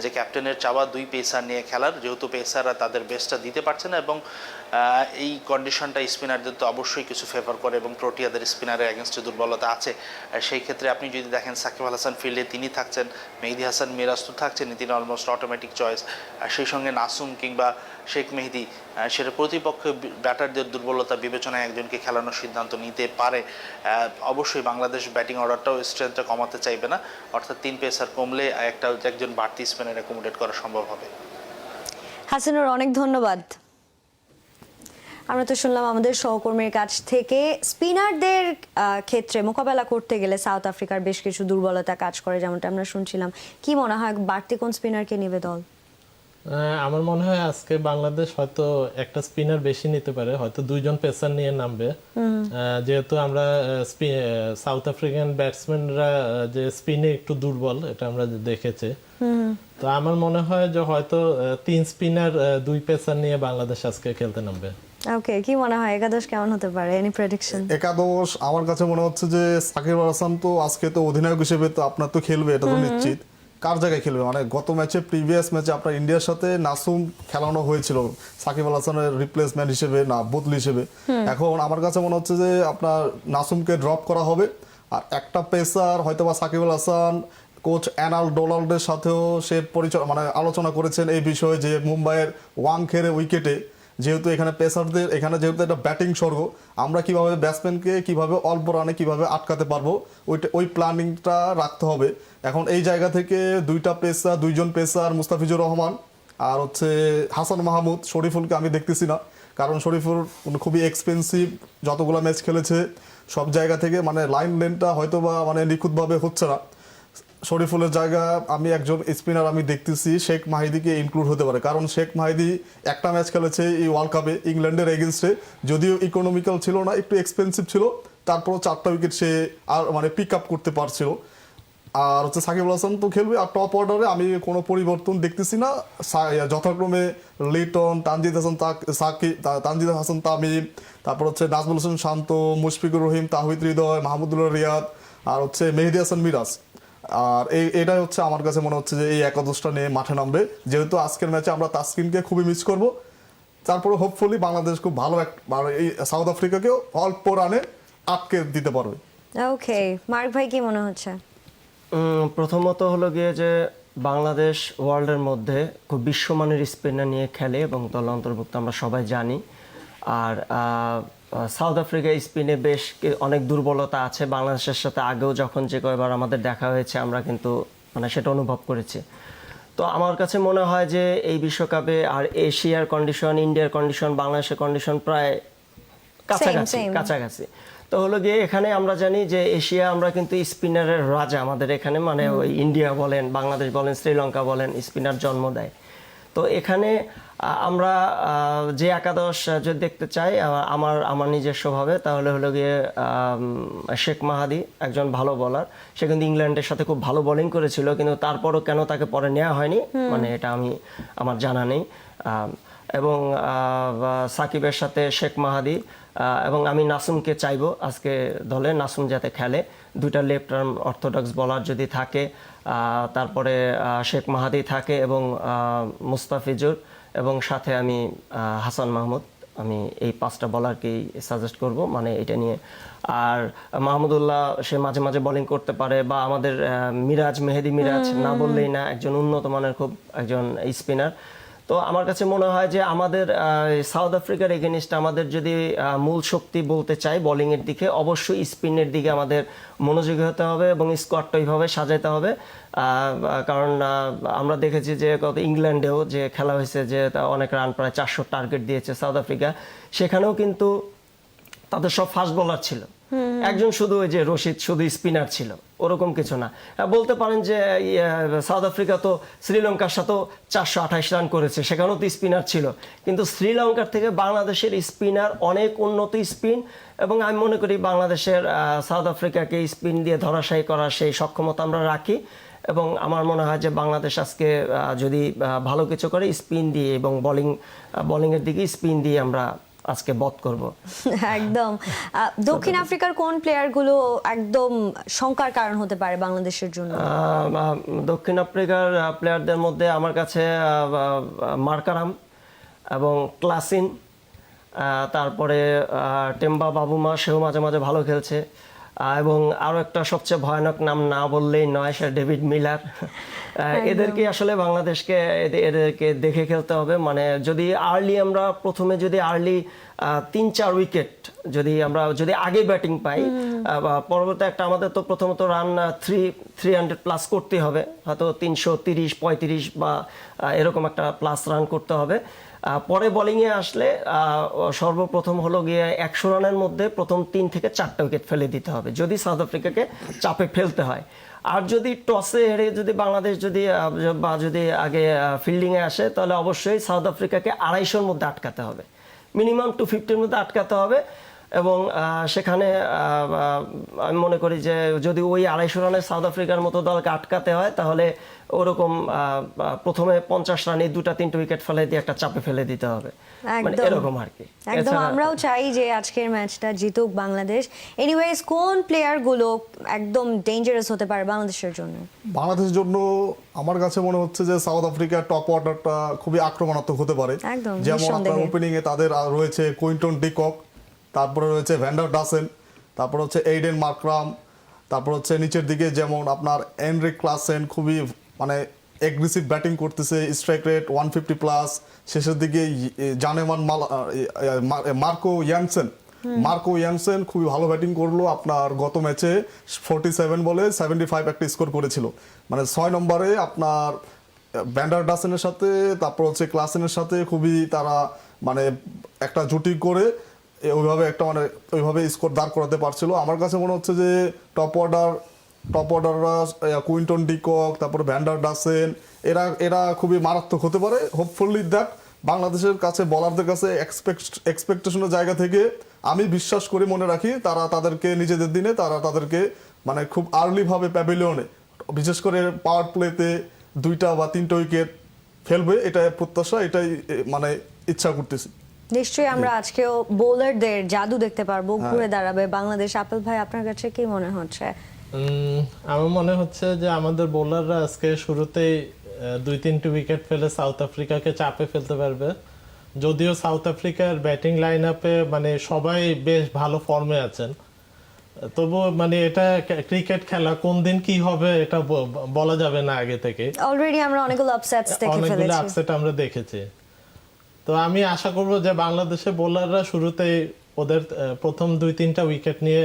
যে ক্যাপ্টেনের চাওয়া 2 পেসার নিয়ে খেলার, যেহেতু পেসাররা তাদের বেস্টটা দিতে পারছে না, এবং এই কন্ডিশনটা স্পিনারদের তো অবশ্যই কিছু ফেভার করে, এবং প্রোটিয়াদের স্পিনারের এগেনস্টে দুর্বলতা আছে। সেই ক্ষেত্রে আপনি যদি দেখেন সাকিব আল হাসান ফিল্ডে তিনি থাকছেন, মেহেদী হাসান মিরাজ তো থাকছেন, তিনি অলমোস্ট অটোমেটিক চয়েস। সেই সঙ্গে নাসুম কিংবা শেখ মেহেদী, সেটা প্রতিপক্ষ ব্যাটারদের দুর্বলতা বিবেচনায় একজনকে খেলানোর সিদ্ধান্ত নিতে পারে। অবশ্যই বাংলাদেশ ব্যাটিং অর্ডারটাও স্ট্রেংথটা কমাতে চাইবে না, অর্থাৎ 3 পেসার কমলে একজন বাড়তি স্পিনার অ্যাকোমোডেট করা সম্ভব হবে। হাসানুর, অনেক ধন্যবাদ। আমরা তো শুনলাম আমাদের সহকর্মীর কাছ থেকে স্পিনারদের ক্ষেত্রে মোকাবেলা করতে গেলে সাউথ আফ্রিকার বেশ কিছু দুর্বলতা কাজ করে, যেমনটা আমরা শুনছিলাম। কি মনে হয় বাড়তি কোন স্পিনারকে নেবে দল? আমার মনে হয় আজকে বাংলাদেশ হয়তো একটা স্পিনার বেশি নিতে পারে, হয়তো 2 জন পেসার নিয়ে নামবে, যেহেতু আমরা সাউথ আফ্রিকান ব্যাটসম্যানরা যে স্পিনে একটু দুর্বল, এটা আমরা দেখেছি। তো আমার মনে হয় যে হয়তো 3 স্পিনার 2 পেসার নিয়ে বাংলাদেশ আজকে খেলতে নামবে। ওকে, কি মনে হয় একাদশ কেমন হতে পারে? Any prediction? একাদশ আমার কাছে মনে হচ্ছে যে সাকিব আল হাসান তো আজকে তো অধিনায়ক হিসেবে তো আপনার তো খেলবে, এটা তো নিশ্চিত। কার জায়গায় খেলবে, মানে গত ম্যাচে প্রিভিয়াস ম্যাচে আপনার ইন্ডিয়ার সাথে নাসুম খেলানো হয়েছিল সাকিব আল হাসানের রিপ্লেসমেন্ট হিসেবে, না বদলি হিসেবে। এখন আমার কাছে মনে হচ্ছে যে আপনার নাসুমকে ড্রপ করা হবে, আর একটা পেসার হয়তো বা সাকিব আল হাসান কোচ অ্যানাল ডোনাল্ডের সাথেও সে মানে আলোচনা করেছেন এই বিষয়ে, যে মুম্বাইয়ের ওয়াংখেড়ে উইকেটে যেহেতু এখানে পেসারদের এখানে যেহেতু একটা ব্যাটিং স্বর্গ, আমরা কিভাবে ব্যাটসম্যানকে কিভাবে অল্প রানে কিভাবে আটকাতে পারবো ওই প্ল্যানিংটা রাখতে হবে। এখন এই জায়গা থেকে 2 জন পেসার মুস্তাফিজুর রহমান আর হচ্ছে হাসান মাহমুদ, শরীফুলকে আমি দেখতেছি না, কারণ শরীফুল খুবই এক্সপেন্সিভ, যতগুলো ম্যাচ খেলেছে সব জায়গা থেকে মানে লাইন লেনটা হয়তো বা মানে নিখুঁতভাবে হচ্ছে না। শরীফুলের জায়গা আমি একজন স্পিনার আমি দেখতেছি শেখ মাহিদিকে ইনক্লুড হতে পারে, কারণ শেখ মাহিদি একটা ম্যাচ খেলেছে এই ওয়ার্ল্ড কাপে ইংল্যান্ডের এগেনস্টে, যদিও ইকোনমিক্যাল ছিল না, একটু এক্সপেন্সিভ ছিল, তারপরও 4টা উইকেট সে আর মানে পিক আপ করতে পারছিল। আর হচ্ছে সাকিব আল হাসান তো খেলবে, আর টপ অর্ডারে আমি কোনো পরিবর্তন দেখতেছি না, যথাক্রমে লিটন, তানজিদ হাসান তামিম, তারপর হচ্ছে নাজমুল হোসেন শান্ত, মুশফিকুর রহিম, তাহিদ হৃদয়, মাহমুদুল্লাহ রিয়াদ, আর হচ্ছে মেহেদী হাসান মিরাজ। আর এটাই হচ্ছে আমার কাছে মনে হচ্ছে যে এই একাদশটা নিয়ে মাঠে নামবে, যেহেতু আজকের ম্যাচে আমরা তাসকিনকে খুবই মিস করব। তারপরে হোপফুলি বাংলাদেশ খুব ভালো এই সাউথ আফ্রিকাকেও অল্প রানে আটকে দিতে পারবে। ওকে, মার্ক ভাই কি মনে হচ্ছে? প্রথমত হলো গিয়ে যে বাংলাদেশ ওয়ার্ল্ডের মধ্যে খুব বিশ্বমানের স্পিনার নিয়ে খেলে এবং দল অন্তর্ভুক্ত আমরা সবাই জানি। আর সাউথ আফ্রিকা স্পিনে বেশ অনেক দুর্বলতা আছে। বাংলাদেশের সাথে আগেও যখন যে কয়বার আমাদের দেখা হয়েছে আমরা কিন্তু মানে সেটা অনুভব করেছি। তো আমার কাছে মনে হয় যে এই বিশ্বকাপে আর এশিয়ার কন্ডিশন, ইন্ডিয়ার কন্ডিশন, বাংলাদেশের কন্ডিশন প্রায় কাছাকাছি same. কাছাকাছি। তো হলো গিয়ে এখানে আমরা জানি যে এশিয়া আমরা কিন্তু স্পিনারের রাজা আমাদের এখানে, মানে ওই ইন্ডিয়া বলেন, বাংলাদেশ বলেন, শ্রীলঙ্কা বলেন, স্পিনার জন্ম দেয়। তো এখানে আমরা যে একাদশ যদি দেখতে চাই আমার নিজস্বভাবে, তাহলে হলো গিয়ে শেখ মাহাদি একজন ভালো বোলার। সে কিন্তু ইংল্যান্ডের সাথে খুব ভালো বোলিং করেছিল, কিন্তু তারপরও কেন তাকে পরে নেওয়া হয়নি মানে এটা আমার জানা নেই। এবং সাকিবের সাথে শেখ মাহাদি, এবং আমি নাসুমকে চাইবো আজকে দলে, নাসুম যাতে খেলে। দুইটা লেফট আর্ম অর্থোডক্স বলার যদি থাকে, তারপরে শেখ মাহাদি থাকে এবং মুস্তাফিজুর, এবং সাথে আমি হাসান মাহমুদ, আমি এই 5টা বলারকেই সাজেস্ট করব মানে এটা নিয়ে। আর মাহমুদুল্লাহ সে মাঝে মাঝে বোলিং করতে পারে, বা আমাদের মেহেদি মিরাজ না বললেই না, একজন উন্নত মানের খুব একজন স্পিনার। তো আমার কাছে মনে হয় যে আমাদের সাউথ আফ্রিকার এগেনিস্ট আমাদের যদি মূল শক্তি বলতে চাই বোলিংয়ের দিকে, অবশ্যই স্পিনের দিকে আমাদের মনোযোগী হতে হবে এবং স্কোয়াডটা ওইভাবে সাজাতে হবে। কারণ আমরা দেখেছি যে গত ইংল্যান্ডেও যে খেলা হয়েছে, যে অনেক রান, প্রায় 400 টার্গেট দিয়েছে সাউথ আফ্রিকা, সেখানেও কিন্তু তাদের সব ফাস্ট বোলার ছিল, একজন শুধু ওই যে রশিদ শুধু স্পিনার ছিল, ওরকম কিছু না। বলতে পারেন যে সাউথ আফ্রিকা তো শ্রীলঙ্কার সাথেও 428 রান করেছে, সেখানেও তো স্পিনার ছিল, কিন্তু শ্রীলঙ্কার থেকে বাংলাদেশের স্পিনার অনেক উন্নত স্পিন, এবং আমি মনে করি বাংলাদেশের সাউথ আফ্রিকাকে স্পিন দিয়ে ধরাশায়ী করার সেই সক্ষমতা আমরা রাখি। এবং আমার মনে হয় যে বাংলাদেশ আজকে যদি ভালো কিছু করে স্পিন দিয়ে এবং বোলিংয়ের দিকে স্পিন দিয়ে আমরা আজকে বধ করব। একদম। দক্ষিণ আফ্রিকার কোন প্লেয়ারগুলো একদম শঙ্কার কারণ হতে পারে বাংলাদেশের জন্য? দক্ষিণ আফ্রিকার প্লেয়ারদের মধ্যে আমার কাছে মার্কারাম এবং ক্লাসিন, তারপরে টেম্বা বাবুমা, সেও মাঝে মাঝে ভালো খেলছে, এবং আরও একটা সবচেয়ে ভয়ানক নাম না বললেই নয়, সে ডেভিড মিলার। এদেরকে আসলে বাংলাদেশকে এদেরকে দেখে খেলতে হবে। মানে যদি আমরা প্রথমে যদি 3-4 উইকেট যদি আগে ব্যাটিং পাই, পরবর্তী একটা আমাদের তো প্রথমত রান 300 প্লাস করতে হবে, হয়তো 330-35 বা এরকম একটা প্লাস রান করতে হবে। পরে বোলিংয়ে আসলে সর্বপ্রথম হলো গিয়ে 100 রানের মধ্যে প্রথম 3 থেকে 4টা উইকেট ফেলে দিতে হবে যদি সাউথ আফ্রিকাকে চাপে ফেলতে হয়। আর যদি টসে হেরে যদি বাংলাদেশ যদি আগে ফিল্ডিংয়ে আসে, তাহলে অবশ্যই সাউথ আফ্রিকাকে 250-র মধ্যে আটকাতে হবে, মিনিমাম 250-র মধ্যে আটকাতে হবে। এবং সেখানে আমি মনে করি যে যদি ওই 250 রানে সাউথ আফ্রিকার মতো দলকে আটকাতে হয়, তাহলে ওরকম প্রথমে 50 রানে 2-3 উইকেট ফেলে দিয়ে একটা চাপে ফেলে দিতে হবে, মানে এরকম আর কি। একদম, আমরাও চাই যে আজকের ম্যাচটা জিতুক বাংলাদেশ। এনিওয়েজ, কোন প্লেয়ারগুলো একদম ডেঞ্জারাস হতে পারে বাংলাদেশের জন্য? বাংলাদেশের জন্য আমার কাছে মনে হচ্ছে যে সাউথ আফ্রিকার টপ অর্ডারটা খুবই আক্রমণাত্মক হতে পারে। যেমন আপনার ওপেনিং এ তাদের রয়েছে কুইন্টন ডিকক, তারপরে রয়েছে ভ্যান্ডার ডাসেন, তারপর হচ্ছে এইডেন মার্করাম, তারপর হচ্ছে নিচের দিকে যেমন আপনার এনরিক ক্লাসেন, খুবই মানে এগ্রেসিভ ব্যাটিং করতেছে, স্ট্রাইক রেট 150 প্লাস। শেষের দিকে মার্কো ইয়ানসেন খুবই ভালো ব্যাটিং করলো, আপনার গত ম্যাচে 47 বলে 75 একটা স্কোর করেছিল। মানে 6 নম্বরে আপনার ভ্যান্ডার ডাসেনের সাথে তারপর হচ্ছে ক্লাসেনের সাথে খুবই তারা মানে একটা জুটি করে ওইভাবে স্কোর দাঁড় করাতে পারছিল। আমার কাছে মনে হচ্ছে যে টপ অর্ডাররা কুইন্টন ডিকক, তারপর ভ্যান্ডার ডাসেন, এরা খুবই মারাত্মক হতে পারে। হোপফুলি দ্যাট বাংলাদেশের কাছে বলারদের কাছে এক্সপেকটেশনের জায়গা থেকে আমি বিশ্বাস করি, মনে রাখি তারা তাদেরকে নিজেদের দিনে তাদেরকে মানে খুব আর্লিভাবে প্যাভিলিয়নে, বিশেষ করে পাওয়ার প্লেতে 2টা বা 3টা উইকেট ফেলবে, এটাই প্রত্যাশা, এটাই মানে ইচ্ছা করতেছি। নিশ্চয়ই আমরা আজকেও বোলারদের জাদু দেখতে পারবো, ঘুরে দাঁড়াবে বাংলাদেশ। আপেল ভাই, আপনার কাছে কি মনে হচ্ছে? আমার মনে হচ্ছে যে আমাদের বোলাররা আজকে শুরুতেই 2-3টি উইকেট ফেলে সাউথ আফ্রিকাকে চাপে ফেলতে পারবে। যদিও সাউথ আফ্রিকার ব্যাটিং লাইন আপে মানে সবাই বেশ ভালো ফর্মে আছেন, তবুও মানে এটা ক্রিকেট খেলা, কোন দিন কি হবে এটা বলা যাবে না আগে থেকে। অলরেডি আমরা অনেকগুলো আপসেট আমরা দেখেছি। তো আমি আশা করব যে বাংলাদেশের বোলাররা শুরুতেই ওদের প্রথম 2-3টা উইকেট নিয়ে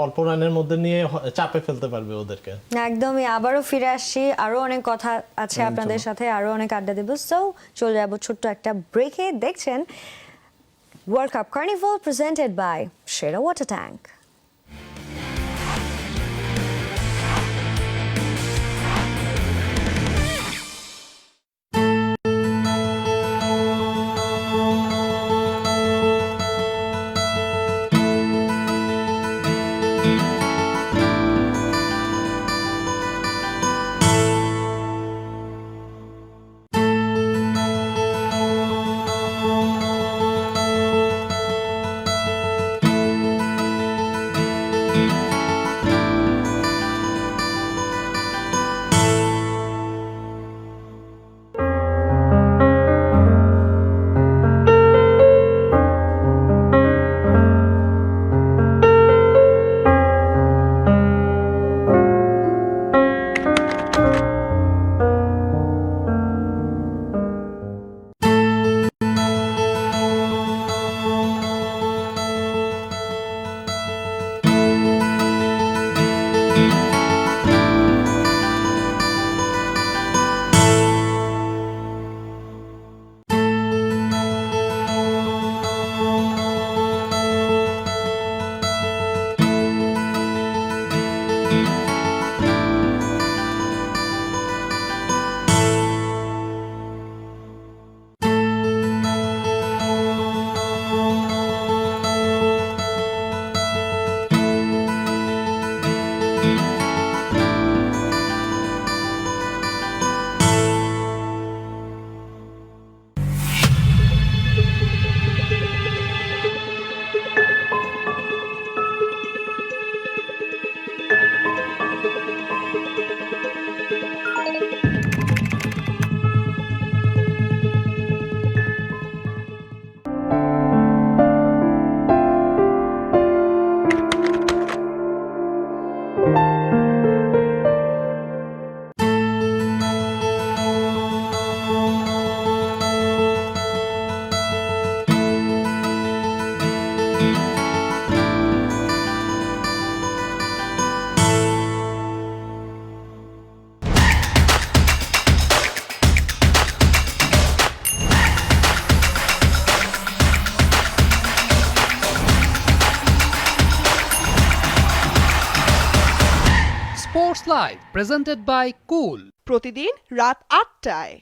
অল্প রানের মধ্যে নিয়ে চাপে ফেলতে পারবে ওদেরকে। একদমই। আবারও ফিরে আসছি, আরো অনেক কথা আছে আপনাদের সাথে, আরো অনেক আড্ডা দেব। সো চলে যাবো ছোট্ট একটা ব্রেকে। দেখছেন World cup carnival presented by সেরা water tank. Sports Live presented by Cool. প্রতিদিন রাত 8টায়।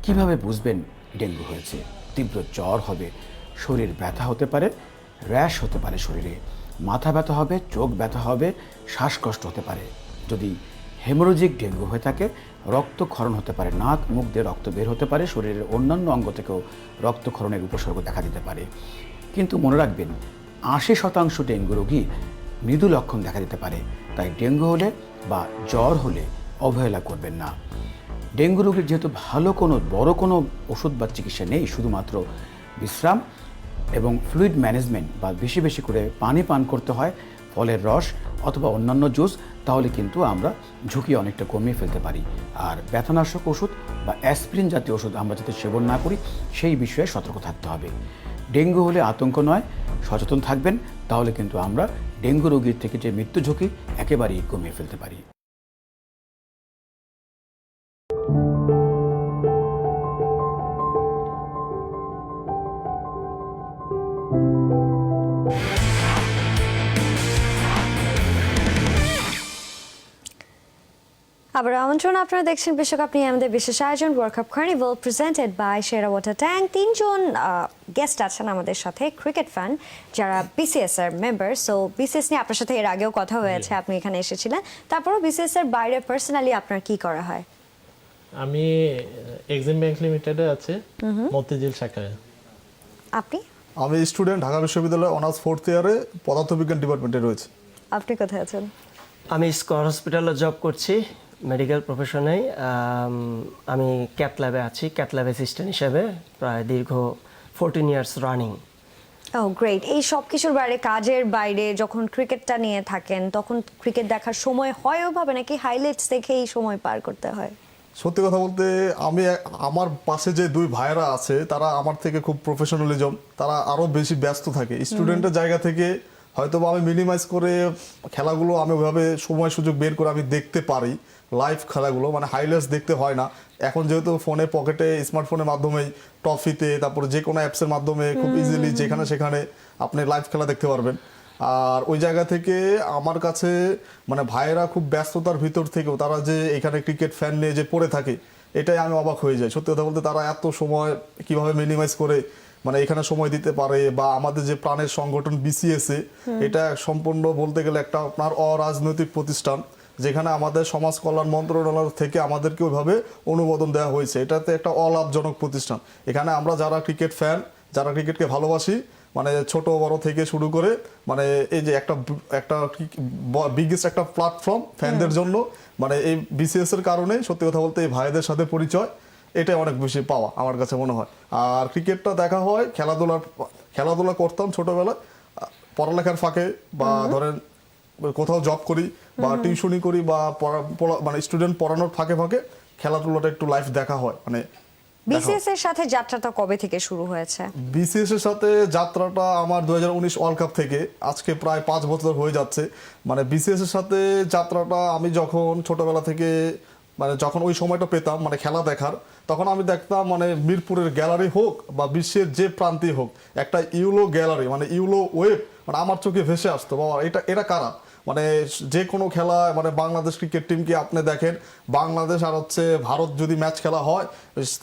কিভাবে বুঝবেন ডেঙ্গু হয়েছে? তীব্র জ্বর হবে, শরীর ব্যথা হতে পারে, র্যাশ হতে পারে, শরীরে মাথা ব্যথা হবে, চোখ ব্যথা হবে, শ্বাসকষ্ট হতে পারে। যদি হেমোরোজিক ডেঙ্গু হয়ে থাকে, রক্তক্ষরণ হতে পারে, নাক মুখ দিয়ে রক্ত বের হতে পারে, শরীরের অন্যান্য অঙ্গ থেকেও রক্তক্ষরণের উপসর্গ দেখা দিতে পারে। কিন্তু মনে রাখবেন 80% ডেঙ্গু রোগী মৃদু লক্ষণ দেখা দিতে পারে। তাই ডেঙ্গু হলে বা জ্বর হলে অবহেলা করবেন না। ডেঙ্গু রোগীর যেহেতু ভালো কোনো বড় কোনো ওষুধ বা চিকিৎসা নেই, শুধুমাত্র বিশ্রাম এবং ফ্লুইড ম্যানেজমেন্ট বা বেশি বেশি করে পানি পান করতে হয়, ফলের রস অথবা অন্যান্য জুস, তাহলে কিন্তু আমরা ঝুঁকি অনেকটা কমিয়ে ফেলতে পারি। আর ব্যথানাশক ওষুধ বা অ্যাসপিরিন জাতীয় ওষুধ আমরা যাতে সেবন না করি সেই বিষয়ে সতর্ক থাকতে হবে। ডেঙ্গু হলে আতঙ্ক নয়, সচেতন থাকবেন, তাহলে কিন্তু আমরা ডেঙ্গু রোগীর থেকে যে মৃত্যু ঝুঁকি একেবারেই কমিয়ে ফেলতে পারি। আবার আমন্ত্রণ, আপনারা দেখছেন বিশ্বকাপ নিয়ে আমাদের বিশেষ আয়োজন world cup carnival presented by সেরা ওয়াটার ট্যাঙ্ক। 3 জন গেস্ট আছেন আমাদের সাথে, ক্রিকেট ফ্যান যারা বিসিএস এর মেম্বার। সো বিসিএস নিয়ে আপনার সাথে এর আগেও কথা হয়েছে, আপনি এখানে এসেছিলেন। তারপরও বিসিএস এর বাইরে পার্সোনালি আপনার কি করা হয়? আমি এক্সিম ব্যাংক লিমিটেডে আছে, মতিঝিল শাখায়। আপনি? আমি স্টুডেন্ট, ঢাকা বিশ্ববিদ্যালয়ে অনার্স 4th ইয়ারে পদার্থবিজ্ঞান ডিপার্টমেন্টে রয়েছে। আপনি কোথায় আছেন? আমি স্কয়ার হসপিটালে জব করছি মেডিকেল প্রফেশনে। আমি ক্যাথ ল্যাবে আছি, ক্যাথ ল্যাব অ্যাসিস্ট্যান্ট হিসেবে প্রায় দীর্ঘ 14 ইয়ার্স রানিং। ও গ্রেট। এই সব কিছুর বাইরে, কাজের বাইরে যখন ক্রিকেটটা নিয়ে থাকেন তখন ক্রিকেট দেখার সময় হয় ওভাবে, নাকি হাইলাইটস দেখে এই সময় পার করতে হয়? সত্যি কথা বলতে আমি আমার পাশে যে দুই ভাইরা আছে তারা আমার থেকে খুব প্রফেশনালিজম, তারা আরও বেশি ব্যস্ত থাকে। স্টুডেন্টের জায়গা থেকে হয়তো আমি মিনিমাইজ করে খেলাগুলো আমি ওইভাবে সময় সুযোগ বের করে আমি দেখতে পারি। লাইভ খেলাগুলো মানে হাইলাইটস দেখতে হয় না। এখন যেহেতু ফোনে পকেটে স্মার্টফোনের মাধ্যমেই ট্রফিতে তারপরে যে কোনো অ্যাপসের মাধ্যমে খুব ইজিলি যেখানে সেখানে আপনি লাইভ খেলা দেখতে পারবেন। আর ওই জায়গা থেকে আমার কাছে মানে ভাইয়েরা খুব ব্যস্ততার ভিতর থেকেও তারা যে এখানে ক্রিকেট ফ্যান নিয়ে যে পড়ে থাকে, এটাই আমি অবাক হয়ে যাই। সত্যি কথা বলতে তারা এত সময় কিভাবে মিনিমাইজ করে মানে এখানে সময় দিতে পারে। বা আমাদের যে প্রাণের সংগঠন বিসিএসএ, এটা সম্পূর্ণ বলতে গেলে একটা আপনার অরাজনৈতিক প্রতিষ্ঠান, যেখানে আমাদের সমাজ কল্যাণ মন্ত্রণালয় থেকে আমাদেরকে ওইভাবে অনুমোদন দেওয়া হয়েছে। এটাতে একটা অলাভজনক প্রতিষ্ঠান। এখানে আমরা যারা ক্রিকেট ফ্যান, যারা ক্রিকেটকে ভালোবাসি, মানে ছোট বড় থেকে শুরু করে মানে এই যে একটা বিগেস্ট একটা প্ল্যাটফর্ম ফ্যানদের জন্য, মানে এই বিসিএস এর কারণে সত্যি কথা বলতে এই ভাইদের সাথে পরিচয়, এটাই অনেক বেশি পাওয়া আমার কাছে মনে হয়। আর ক্রিকেটটা দেখা হয়, খেলাধুলা করতাম ছোটবেলায় পড়ালেখার ফাঁকে, বা ধরেন কোথাও জব করি বা টিউশনি করি বা মানে স্টুডেন্ট পড়ানোর ফাঁকে ফাঁকে খেলাধুলাটা একটু লাইভ দেখা হয়। মানে বিসিএস এর সাথে যাত্রাটা কবে থেকে শুরু হয়েছে? বিসিএস এর সাথে যাত্রাটা আমার 2019 ওয়ার্ল্ড কাপ থেকে আজকে প্রায় 5 বছর হয়ে যাচ্ছে। মানে বিসিএস এর সাথে যাত্রাটা আমি যখন ছোটবেলা থেকে মানে যখন ওই সময়টা পেতাম মানে খেলা দেখার, তখন আমি দেখতাম মানে মিরপুরের গ্যালারি হোক বা বিশ্বের যে প্রান্তে হোক, একটা ইউলো গ্যালারি মানে ইউলো ওয়েব মানে আমার চোখে ভেসে আসতো, বাবা এটা কারা। মানে যে কোনো খেলা মানে বাংলাদেশ ক্রিকেট টিমকে আপনি দেখেন, বাংলাদেশ আর হচ্ছে ভারত যদি ম্যাচ খেলা হয়,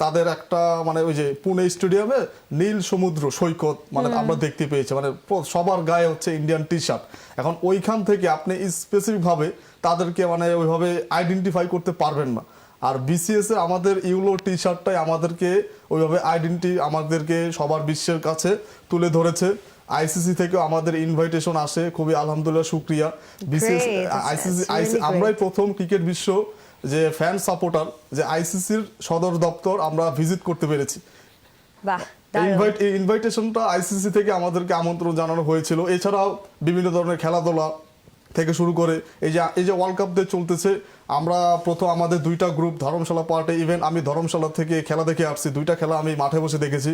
তাদের একটা মানে ওই যে পুনে স্টেডিয়ামে নীল সমুদ্র সৈকত মানে আমরা দেখতে পেয়েছি, মানে সবার গায়ে হচ্ছে ইন্ডিয়ান টি শার্ট। এখন ওইখান থেকে আপনি স্পেসিফিকভাবে তাদেরকে মানে ওইভাবে আইডেন্টিফাই করতে পারবেন না। আর বিসিএস এ আমাদের ইউলো টি শার্টটাই আমাদেরকে ওইভাবে আমাদেরকে সবার বিশ্বের কাছে তুলে ধরেছে। আইসিসি থেকেও আমাদের ইনভাইটেশন আসে, খুবই আলহামদুলিল্লাহ শুকরিয়া। বিসিএস আইসিসি আমরাই প্রথম ক্রিকেট বিশ্ব যে ফ্যান সাপোর্টার যে আইসিসির সদর দপ্তর আমরা ভিজিট করতে পেরেছি। বাহ, ইনভাইটেশনটা আইসিসি থেকে আমাদেরকে আমন্ত্রণ জানানো হয়েছিল। এছাড়াও বিভিন্ন ধরনের খেলাধুলা থেকে শুরু করে এই যে ওয়ার্ল্ড কাপ দিয়ে চলতেছে, আমরা প্রথম আমাদের 2টা গ্রুপ ধর্মশালা পার্টে, ইভেন আমি ধর্মশালা থেকে খেলা দেখে আসছি, 2টা খেলা আমি মাঠে বসে দেখেছি,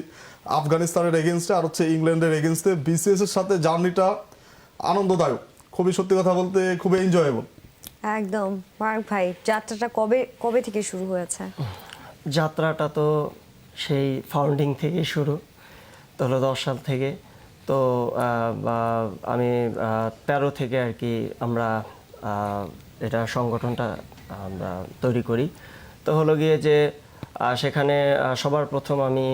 আফগানিস্তানের এগেনস্টে আর হচ্ছে ইংল্যান্ডের এগেনস্টে। বিসিএস এর সাথে জার্নিটা আনন্দদায়ক, খুবই সত্যি কথা বলতে খুবই এনজয়েবল। একদম। মার্ক ভাই, যাত্রাটা কবে থেকে শুরু হয়েছে? যাত্রাটা তো সেই ফাউন্ডিং থেকে শুরু, তাহলে 10 সাল থেকে। তো আমি 13 থেকে আর কি আমরা এটা সংগঠনটা আমরা তৈরি করি। তো হলো গিয়ে যে সেখানে সবার প্রথম আমি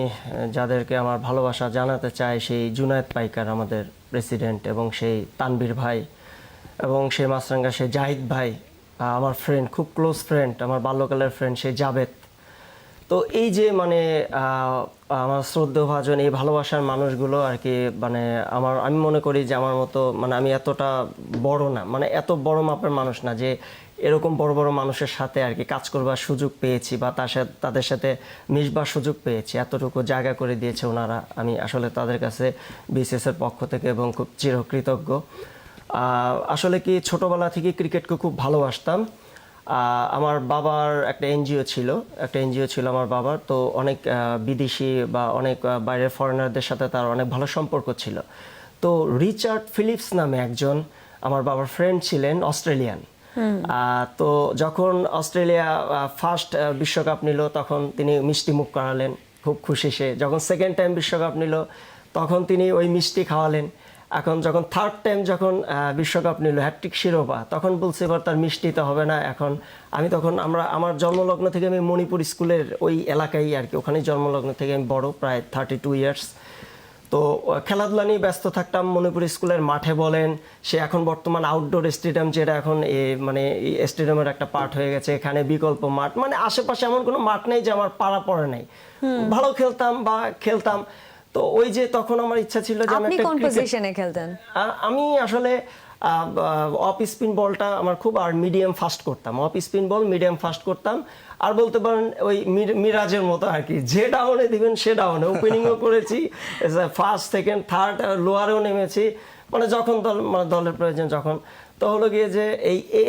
যাদেরকে আমার ভালোবাসা জানাতে চাই, সেই জুনায়েদ পাইকার আমাদের প্রেসিডেন্ট, এবং সেই তানবীর ভাই, এবং সেই মাছরাঙ্গা সেই জাহিদ ভাই, আমার ফ্রেন্ড, খুব ক্লোজ ফ্রেন্ড, আমার বাল্যকালের ফ্রেন্ড, সেই জাবেদ। তো এই যে মানে আমার শ্রদ্ধেভাজন এই ভালোবাসার মানুষগুলো আর কি, মানে আমি মনে করি যে আমার মতো, মানে আমি এতটা বড় না, মানে এত বড় মাপের মানুষ না যে এরকম বড় বড় মানুষের সাথে আর কি কাজ করবার সুযোগ পেয়েছি বা তাদের সাথে মিশবার সুযোগ পেয়েছি, এতটুকু জায়গা করে দিয়েছে ওনারা। আমি আসলে তাদের কাছে বিসিএসের পক্ষ থেকে এবং খুব চিরকৃতজ্ঞ। আসলে কি ছোটবেলা থেকে ক্রিকেটকে খুব ভালোবাসতাম। আমার বাবার একটা এনজিও ছিল আমার বাবার, তো অনেক বিদেশি বা অনেক বাইরের ফরেনারদের সাথে তার অনেক ভালো সম্পর্ক ছিল। তো রিচার্ড ফিলিপস নামে একজন আমার বাবার ফ্রেন্ড ছিলেন, অস্ট্রেলিয়ান। তো যখন অস্ট্রেলিয়া ফার্স্ট বিশ্বকাপ নিল তখন তিনি মিষ্টি মুখ করালেন, খুব খুশি সে। যখন সেকেন্ড টাইম বিশ্বকাপ নিল তখন তিনি ওই মিষ্টি খাওয়ালেন। এখন যখন থার্ড টাইম যখন বিশ্বকাপ নিল, হ্যাটট্রিক শিরোপা, তখন বলছে এবার তার মিষ্টিতে হবে না। এখন আমার জন্মলগ্ন থেকে আমি মণিপুর স্কুলের ওই এলাকায় আর কি, ওখানেই জন্মলগ্ন থেকে আমি বড়, প্রায় 32 ইয়ার্স। তো খেলাধুলা নিয়ে ব্যস্ত থাকতাম। মণিপুর স্কুলের মাঠে বলেন, সে এখন বর্তমান আউটডোর স্টেডিয়াম, যেটা এখন মানে স্টেডিয়ামের একটা পার্ট হয়ে গেছে, এখানে বিকল্প মাঠ, মানে আশেপাশে এমন কোনো মাঠ নেই যে আমার পাড়া পড়ে নাই। ভালো খেলতাম। তো ওই যে তখন আমার ইচ্ছা ছিল যে আপনি কোন পজিশনে খেলতেন? আমি আসলে অফ স্পিন বলটা আমার খুব, আর মিডিয়াম ফাস্ট করতাম, অফ স্পিন বল মিডিয়াম ফাস্ট করতাম। আর বলতে পারেন ওই মিরাজের মতো আর কি, যে ডাউনে দিবেন সে ডাউনে। ওপেনিংও করেছি, ফার্স্ট সেকেন্ড থার্ড লোয়ারেও নেমেছি, মানে যখন দলের প্রয়োজন যখন। তো হলো গিয়ে যে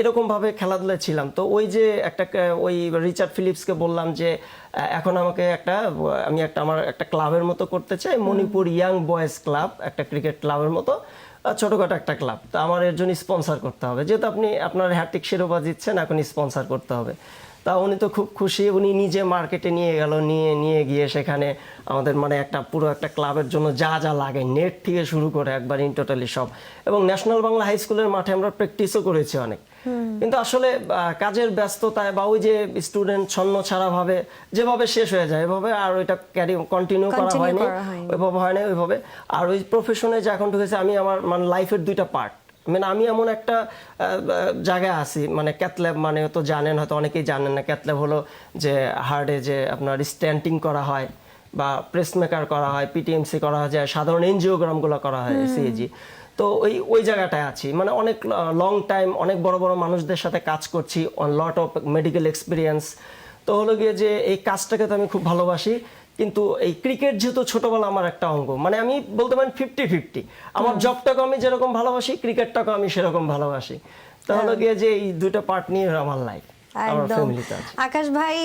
এরকমভাবে খেলাধুলায় ছিলাম। তো ওই যে ওই রিচার্ড ফিলিপসকে বললাম যে এখন আমাকে আমার একটা ক্লাবের মতো করতে চাই, মণিপুর ইয়াং বয়েজ ক্লাব, একটা ক্রিকেট ক্লাবের মতো ছোটখাটো একটা ক্লাব। তো আমার এর জন্য স্পন্সর করতে হবে, যেহেতু আপনি আপনার হ্যাটট্রিক শিরোপা জিতছেন, এখন স্পন্সর করতে হবে। তা উনি তো খুব খুশি, উনি নিজে মার্কেটে নিয়ে গেল, নিয়ে গিয়ে সেখানে আমাদের মানে পুরো একটা ক্লাবের জন্য যা লাগে, নেট থেকে শুরু করে একবার ইন টোটালি সব, এবং ন্যাশনাল বাংলা হাই স্কুলের মাঠে আমরা প্র্যাকটিসও করেছি অনেক। কিন্তু আসলে কাজের ব্যস্ততায় বা ওই যে স্টুডেন্ট ছন্ন ছাড়া ভাবে যেভাবে শেষ হয়ে যায়, এভাবে আর ওইটা কন্টিনিউ করা হয়নি, ওইভাবে হয় না ওইভাবে। আর ওই প্রফেশনে যে এখন ঢুকেছে, আমি আমার মানে লাইফের দুইটা পার্ট, মানে আমি এমন একটা জায়গায় আছি, মানে ক্যাথল্যাব মানে তো জানেন, হয়তো অনেকেই জানেন না। ক্যাথল্যাব হলো যে হার্টে যে আপনার স্ট্যান্টিং করা হয় বা প্রেসমেকার করা হয়, পিটিএমসি করা হয়, সাধারণ এনজিওগ্রামগুলো করা হয়, সিএজি। তো ওই জায়গাটায় আছি, মানে অনেক লং টাইম অনেক বড় বড় মানুষদের সাথে কাজ করছি, লট অফ মেডিকেল এক্সপিরিয়েন্স। তো হলো গিয়ে যে এই কাজটাকে তো আমি খুব ভালোবাসি, কিন্তু এই ক্রিকেট যেহেতু ছোটবেলা আমার একটা অঙ্গ, মানে আমি বলতে পারেন 50-50। আমার জবটাকে আমি যেরকম ভালোবাসি, ক্রিকেটটাকে আমি সেরকম ভালোবাসি। তো হলো গিয়ে যে এই দুটো পার্ট নিয়ে আমার লাইফ। একদম। আকাশ ভাই,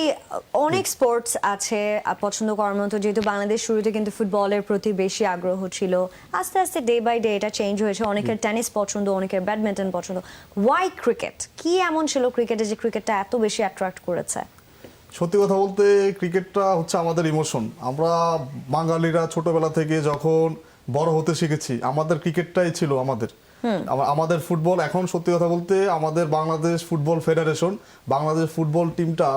অনেক স্পোর্টস আছে পছন্দ করার মতো, যেহেতু বাংলাদেশ শুরুতে কিন্তু ফুটবলের প্রতি বেশি আগ্রহ ছিল, আস্তে আস্তে ডে বাই ডে এটা চেঞ্জ হয়েছে। অনেকের টেনিস পছন্দ, অনেকের ব্যাডমিন্টন পছন্দ। Why cricket? কি এমন ছিল ক্রিকেটে যে ক্রিকেটটা এত বেশি অ্যাট্রাক্ট করেছে? সত্যি কথা বলতে ক্রিকেটটা হচ্ছে আমাদের ইমোশন। আমরা বাঙালিরা ছোটবেলা থেকে যখন বড় হতে শিখেছি, আমাদের ক্রিকেটটাই ছিল আমাদের ফুটবল। এখন সত্যি কথা বলতে আমাদের Bangladesh football federation, Bangladesh football টিমটা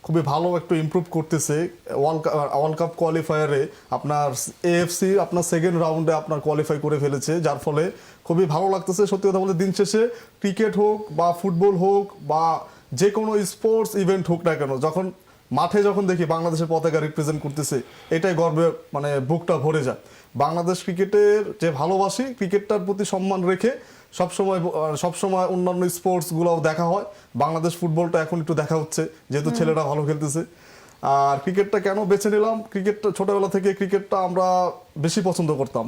খুবই ভালো একটু ইমপ্রুভ করতেছে। ওয়ার্ল্ড কাপ কোয়ালিফায়ারে আপনার এএফসি আপনার সেকেন্ড রাউন্ডে আপনার কোয়ালিফাই করে ফেলেছে, যার ফলে খুবই ভালো লাগতেছে। সত্যি কথা বলতে দিন শেষে ক্রিকেট হোক বা ফুটবল হোক বা যে কোনো স্পোর্টস ইভেন্ট হোক না কেন, যখন মাঠে যখন দেখি বাংলাদেশের পতাকা রিপ্রেজেন্ট করতেছে, এটাই গর্বে মানে বুকটা ভরে যায়। বাংলাদেশ ক্রিকেটের যে ভালোবাসি, ক্রিকেটটার প্রতি সম্মান রেখে সবসময় অন্যান্য স্পোর্টসগুলোও দেখা হয়। বাংলাদেশ ফুটবলটা এখন একটু দেখা হচ্ছে, যেহেতু ছেলেরা ভালো খেলতেছে। আর ক্রিকেটটা কেন বেছে নিলাম, ক্রিকেটটা ছোটবেলা থেকে ক্রিকেটটা আমরা বেশি পছন্দ করতাম।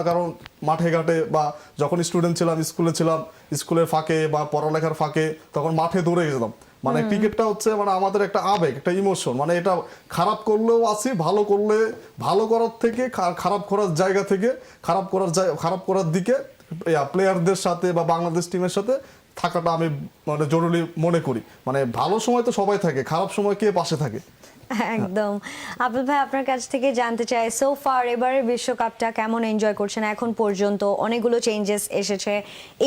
কারণ মাঠে ঘাটে বা যখন স্টুডেন্ট ছিলাম, স্কুলে ছিলাম, স্কুলের ফাঁকে বা পড়ালেখার ফাঁকে তখন মাঠে দৌড়ে যেতাম। মানে ক্রিকেটটা হচ্ছে মানে আমাদের একটা আবেগ, একটা ইমোশন। মানে এটা খারাপ করলেও আছি, ভালো করলে ভালো করার থেকে খারাপ করার জায়গা থেকে খারাপ করার দিকে প্লেয়ারদের সাথে বা বাংলাদেশ টিমের সাথে থাকাটা আমি মানে জরুরি মনে করি। মানে ভালো সময় তো সবাই থাকে, খারাপ সময় কে পাশে থাকে? একদম। আবুল ভাই, আপনার কাছ থেকে জানতে চাই, সো ফার এবারের বিশ্বকাপটা কেমন এনজয় করছেন? এখন পর্যন্ত অনেকগুলো চেঞ্জেস এসেছে,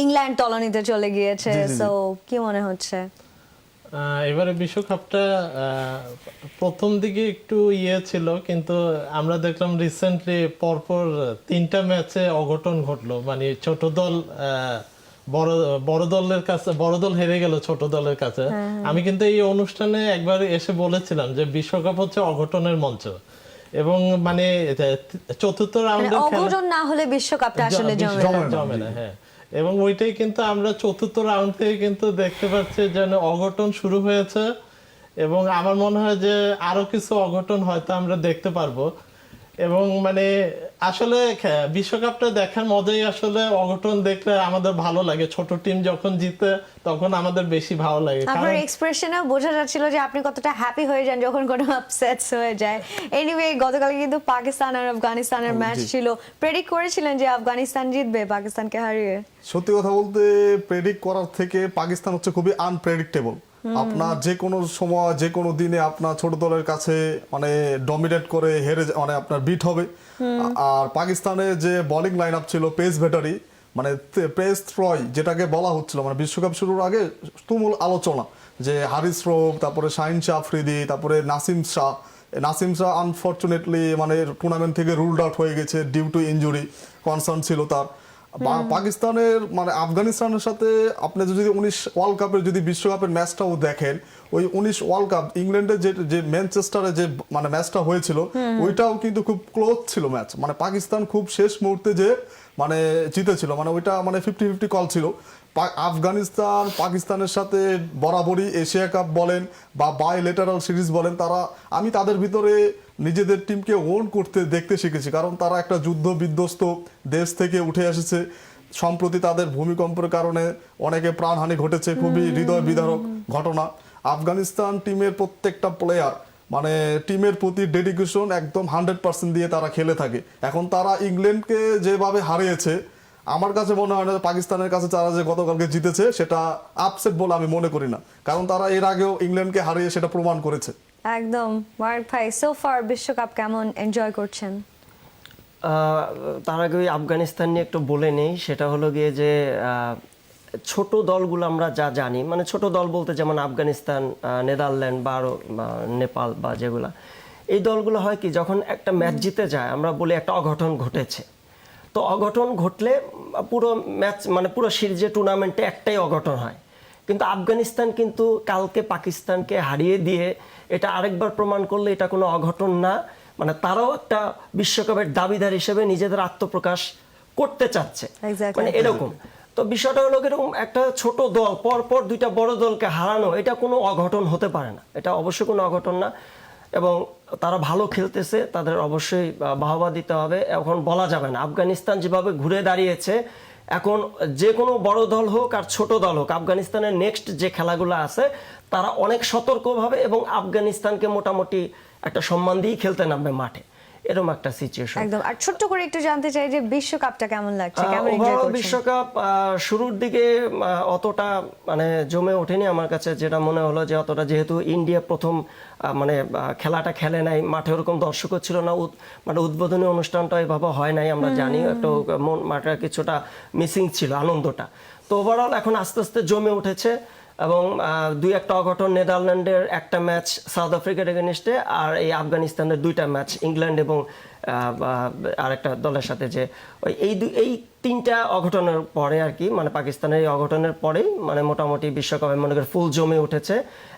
ইংল্যান্ড তলানিতে চলে গিয়েছে, সো কি মনে হচ্ছে? এবারে বিশ্বকাপটা প্রথম দিকে একটু ছিল, কিন্তু আমরা দেখলাম রিসেন্টলি পরপর 3টা ম্যাচে অঘটন ঘটলো। মানে ছোট দল বড় দলের কাছে, বড় দল হেরে গেল ছোট দলের কাছে। আমি কিন্তু এই অনুষ্ঠানে একবার এসে বলেছিলাম যে বিশ্বকাপ হচ্ছে অঘটনের মঞ্চ, এবং মানে চতুর্থ রাউন্ডে অঘটন না হলে বিশ্বকাপটা আসলে জমে না। হ্যাঁ, এবং ওইটাই কিন্তু আমরা চতুর্থ রাউন্ড থেকে কিন্তু দেখতে পাচ্ছি যেন অঘটন শুরু হয়েছে, এবং আমার মনে হয় যে আরো কিছু অঘটন হয়তো আমরা দেখতে পারবো। এবং মানে আসলে বিশ্বকাপটা দেখার মজাই আসলে অঘটন দেখলে আমাদের ভালো লাগে। ছোট টিম যখন জিতে তখন আমাদের বেশি ভালো লাগে। আপনার এক্সপ্রেশনেও বোঝা যাচ্ছিল যে আপনি কতটা হ্যাপি হয়ে যান যখন কোনো আপসেটস হয়ে যায়। এনিওয়ে, গতকাল কিন্তু পাকিস্তান আর আফগানিস্তানের ম্যাচ ছিল। প্রেডিক্ট করেছিলেন যে আফগানিস্তান জিতবে পাকিস্তানকে হারিয়ে? সত্যি কথা বলতে প্রেডিক্ট করার থেকে পাকিস্তান হচ্ছে খুবই আনপ্রেডিক্টেবল। আপনার যে কোনো সময় যে কোনো দিনে আপনার ছোট দলের কাছে মানে ডমিনেট করে হেরে মানে আপনার বিট হবে। আর পাকিস্তানের যে বোলিং লাইন আপ ছিল, পেস ব্যাটারি মানে পেস ত্রয় যেটাকে বলা হচ্ছিল মানে বিশ্বকাপ শুরুর আগে তুমুল আলোচনা যে হারিস রৌফ, তারপরে শাহিন শাহ আফ্রিদি, তারপরে নাসিম শাহ আনফরচুনেটলি মানে টুর্নামেন্ট থেকে রুলড আউট হয়ে গেছে ডিউ টু ইনজুরি, কনসার্ন ছিল তার। পাকিস্তানের মানে আফগানিস্তানের সাথে আপনি যদি 19 ওয়ার্ল্ড কাপের যদি বিশ্বকাপের ম্যাচটাও দেখেন, ওই 19 ওয়ার্ল্ড কাপ ইংল্যান্ডের যে ম্যানচেস্টারে যে মানে ম্যাচটা হয়েছিল ওইটাও কিন্তু খুব ক্লোজ ছিল ম্যাচ। মানে পাকিস্তান খুব শেষ মুহূর্তে যে মানে জিতেছিল, মানে ওইটা মানে 50-50 কল ছিল। আফগানিস্তান পাকিস্তানের সাথে বরাবরই এশিয়া কাপ বলেন বা বাইলেটারাল সিরিজ বলেন, আমি তাদের ভিতরে নিজেদের টিমকে ওন করতে দেখতে শিখেছি, কারণ তারা একটা যুদ্ধ বিধ্বস্ত দেশ থেকে উঠে এসেছে। সম্প্রতি তাদের ভূমিকম্পের কারণে অনেকে প্রাণহানি ঘটেছে, খুবই হৃদয় বিদারক ঘটনা। আফগানিস্তান টিমের প্রত্যেকটা প্লেয়ার মানে টিমের প্রতি ডেডিকেশন একদম 100% দিয়ে তারা খেলে থাকে। এখন তারা ইংল্যান্ডকে যেভাবে হারিয়েছে, আমার কাছে মনে হয় না পাকিস্তানের কাছে তারা যে গতকালকে জিতেছে সেটা আপসেট বলে আমি মনে করি না, কারণ তারা এর আগেও ইংল্যান্ডকে হারিয়ে সেটা প্রমাণ করেছে। একদম। মার্ক ভাই, সো ফার বিশ্বকাপ কেমন এনজয় করছেন? তার আগে ওই আফগানিস্তান নিয়ে একটু বলে নেই। সেটা হলো গিয়ে যে ছোট দলগুলো আমরা যা জানি, মানে ছোট দল বলতে যেমন আফগানিস্তান, নেদারল্যান্ড বা আরও নেপাল বা যেগুলা, এই দলগুলো হয় কি যখন একটা ম্যাচ জিতে যায় আমরা বলি একটা অঘটন ঘটেছে। তো অঘটন ঘটলে পুরো ম্যাচ মানে পুরো সিরিজে টুর্নামেন্টে একটাই অঘটন হয়। কিন্তু আফগানিস্তান কিন্তু কালকে পাকিস্তানকে হারিয়ে দিয়ে এটা আরেকবার প্রমাণ করলে এটা কোনো অঘটন না, মানে তারাও একটা বিশ্বকাপের দাবিদার হিসেবে নিজেদের আত্মপ্রকাশ করতে চাচ্ছে, মানে এরকম। তো বিষয়টা হলো এরকম, একটা ছোট দল পরপর দুইটা বড় দলকে হারানো এটা কোনো অঘটন হতে পারে না, এটা অবশ্যই কোনো অঘটন না। এবং তারা ভালো খেলতেছে, তাদের অবশ্যই বাহবা দিতে হবে। এখন বলা যাবে না আফগানিস্তান যেভাবে ঘুরে দাঁড়িয়েছে, এখন যে কোনো বড় দল হোক আর ছোট দল হোক, আফগানিস্তানের নেক্সট যে খেলাগুলো আছে তারা অনেক সতর্কভাবে এবং আফগানিস্তানকে মোটামুটি একটা সম্মান দিয়েই খেলতে নামবে মাঠে, এরকম একটা সিচুয়েশন। একদম। আর ছোট্ট করে একটু জানতে চাই যে বিশ্বকাপটা কেমন লাগছে, কেমন এনজয় করছেন? বিশ্বকাপ শুরুর দিকে অতটা মানে জমে ওঠেনি আমার কাছে, যেটা মনে হলো যে অতটা, যেহেতু ইন্ডিয়া প্রথম মানে খেলাটা খেলে নাই, মাঠে ওরকম দর্শকও ছিল না, মানে উদ্বোধনী অনুষ্ঠানটা এভাবে হয় নাই, আমরা জানি একটু মাঠে কিছুটা মিসিং ছিল আনন্দটা। তো ওভারঅল এখন আস্তে আস্তে জমে উঠেছে, এবং দুই একটা অঘটন, নেদারল্যান্ডের একটা ম্যাচ সাউথ আফ্রিকার এগেনস্টে, আর এই আফগানিস্তানের দুইটা ম্যাচ ইংল্যান্ড এবং আরেকটা দলের সাথে, যে এই তিনটা অঘটনের পরে আর কি, মানে পাকিস্তানের এই অঘটনের পরেই মানে মোটামুটি বিশ্বকাপে মনে করি ফুল জমে উঠেছে।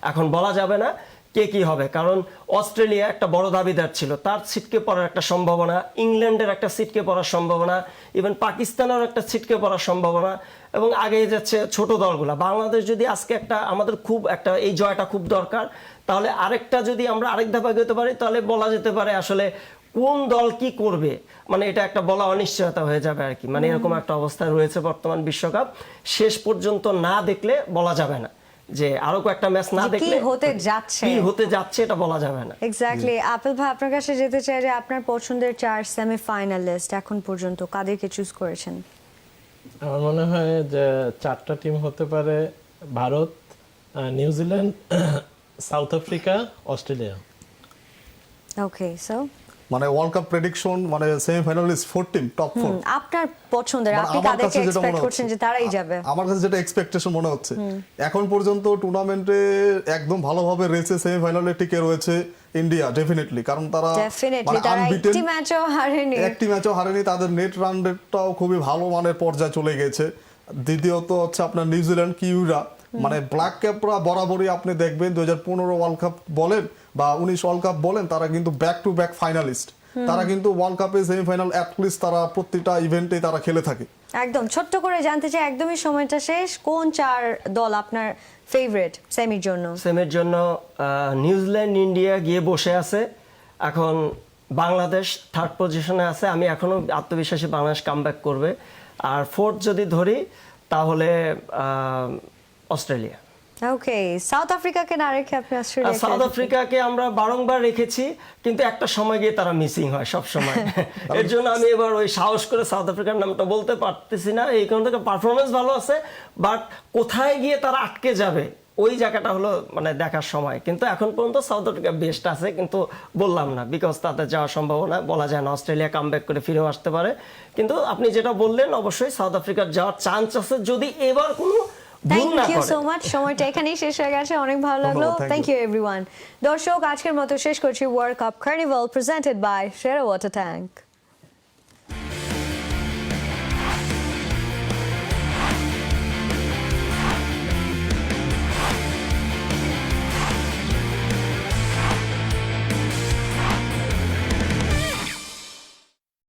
এখন বলা যাবে না কে কি হবে, কারণ অস্ট্রেলিয়া একটা বড় দাবিদার ছিল, তার ছিটকে পড়ার একটা সম্ভাবনা, ইংল্যান্ডের একটা ছিটকে পড়ার সম্ভাবনা, ইভেন পাকিস্তানেরও একটা ছিটকে পড়ার সম্ভাবনা, এবং আগে যাচ্ছে ছোট দলগুলা। বাংলাদেশ যদি আজকে আমাদের খুব একটা এই জয়টা খুব দরকার, তাহলে আরেকটা যদি আমরা আরেক ধাপ এগোতে পারি তাহলে বলা যেতে পারে আসলে কোন দল কি করবে, মানে এটা একটা বলা অনিশ্চয়তা হয়ে যাবে আর কি, মানে এরকম একটা অবস্থায় রয়েছে বর্তমান বিশ্বকাপ। শেষ পর্যন্ত না দেখলে বলা যাবে না, যে আরো কয়েকটা ম্যাচ না দেখলে কি হতে যাচ্ছে এটা বলা যাবে না। এক্স্যাক্টলি। আপেল ভাই, আপনার কাছে যেতে চাই যে আপনার পছন্দের 4 সেমিফাইনালিস্ট এখন পর্যন্ত কাদেরকে চুজ করেছেন? আমার মনে হয় যে 4টা টিম হতে পারে: Bharat, New Zealand, South Africa, Australia. Okay, so মানে ওয়ার্ল্ড কাপ প্রেডিকশন মানে সেমিফাইনালিস্ট 4 টিম, টপ 4 আপনার পছন্দের, আপনি কাদেরকে এক্সপেক্ট করছেন যে তারাই যাবে? আমার কাছে যেটা এক্সপেকটেশন মনে হচ্ছে, এখন পর্যন্ত টুর্নামেন্টে একদম ভালোভাবে রেসে সেমিফাইনালে টিকে রয়েছে ইন্ডিয়া ডেফিনেটলি, কারণ তারা একটি ম্যাচও হারেনি, তাদের নেট রান রেটটাও খুবই ভালো মানের পর্যায়ে চলে গেছে, দ্বিতীয়ত হচ্ছে আপনার নিউজিল্যান্ড কিউরা, মানে ব্ল্যাক ক্যাপরা বরাবরই আপনি দেখবেন 2015 ওয়ার্ল্ড কাপ বলেন বা 19 ওয়ার্ল্ড কাপ বলেন, তারা কিন্তু ব্যাক টু ব্যাক ফাইনালিস্ট। তারা কিন্তু ওয়ার্ল্ড কাপে সেমিফাইনাল অ্যাটলিস্ট তারা প্রত্যেকটা ইভেন্টে তারা খেলে থাকে। একদম ছোট্ট করে জানতে চাই, একদমই সময়টা শেষ, কোন 4 দল আপনার ফেভারিট সেমির জন্য? সেমির জন্য নিউজিল্যান্ড, ইন্ডিয়া গিয়ে বসে আছে। এখন বাংলাদেশ থার্ড পজিশনে আছে। আমি এখনো আত্মবিশ্বাসী বাংলাদেশ কামব্যাক করবে। আর ফোর্থ যদি ধরি তাহলে অস্ট্রেলিয়া। ওকে, সাউথ আফ্রিকাকে না রেখে আপনি অস্ট্রেলিয়া? সাউথ আফ্রিকাকে আমরা বারংবার রেখেছি, কিন্তু একটা সময় গিয়ে তারা মিসিং হয় সব সময়। এর জন্য আমি এবার ওই সাহস করে সাউথ আফ্রিকার নামটা বলতে পারতেছি না। এই কারণ থেকে পারফরমেন্স ভালো আছে, বাট কোথায় গিয়ে তারা আটকে যাবে ওই জায়গাটা হলো মানে দেখার সময়। কিন্তু এখন পর্যন্ত সাউথ আফ্রিকা বেস্ট আছে, কিন্তু বললাম না বিকজ তাদের যাওয়ার সম্ভাবনা বলা যায় না। অস্ট্রেলিয়া কামব্যাক করে ফিরেও আসতে পারে, কিন্তু আপনি যেটা বললেন অবশ্যই সাউথ আফ্রিকার যাওয়ার চান্স আছে যদি এবার কোনো থ্যাংক ইউ সো মাচ। সময়টা এখানেই শেষ হয়ে গেছে, অনেক ভালো লাগলো। Thank you everyone. দর্শক, আজকের মতো শেষ করছি world cup carnival presented by সেরা ওয়াটার ট্যাঙ্ক।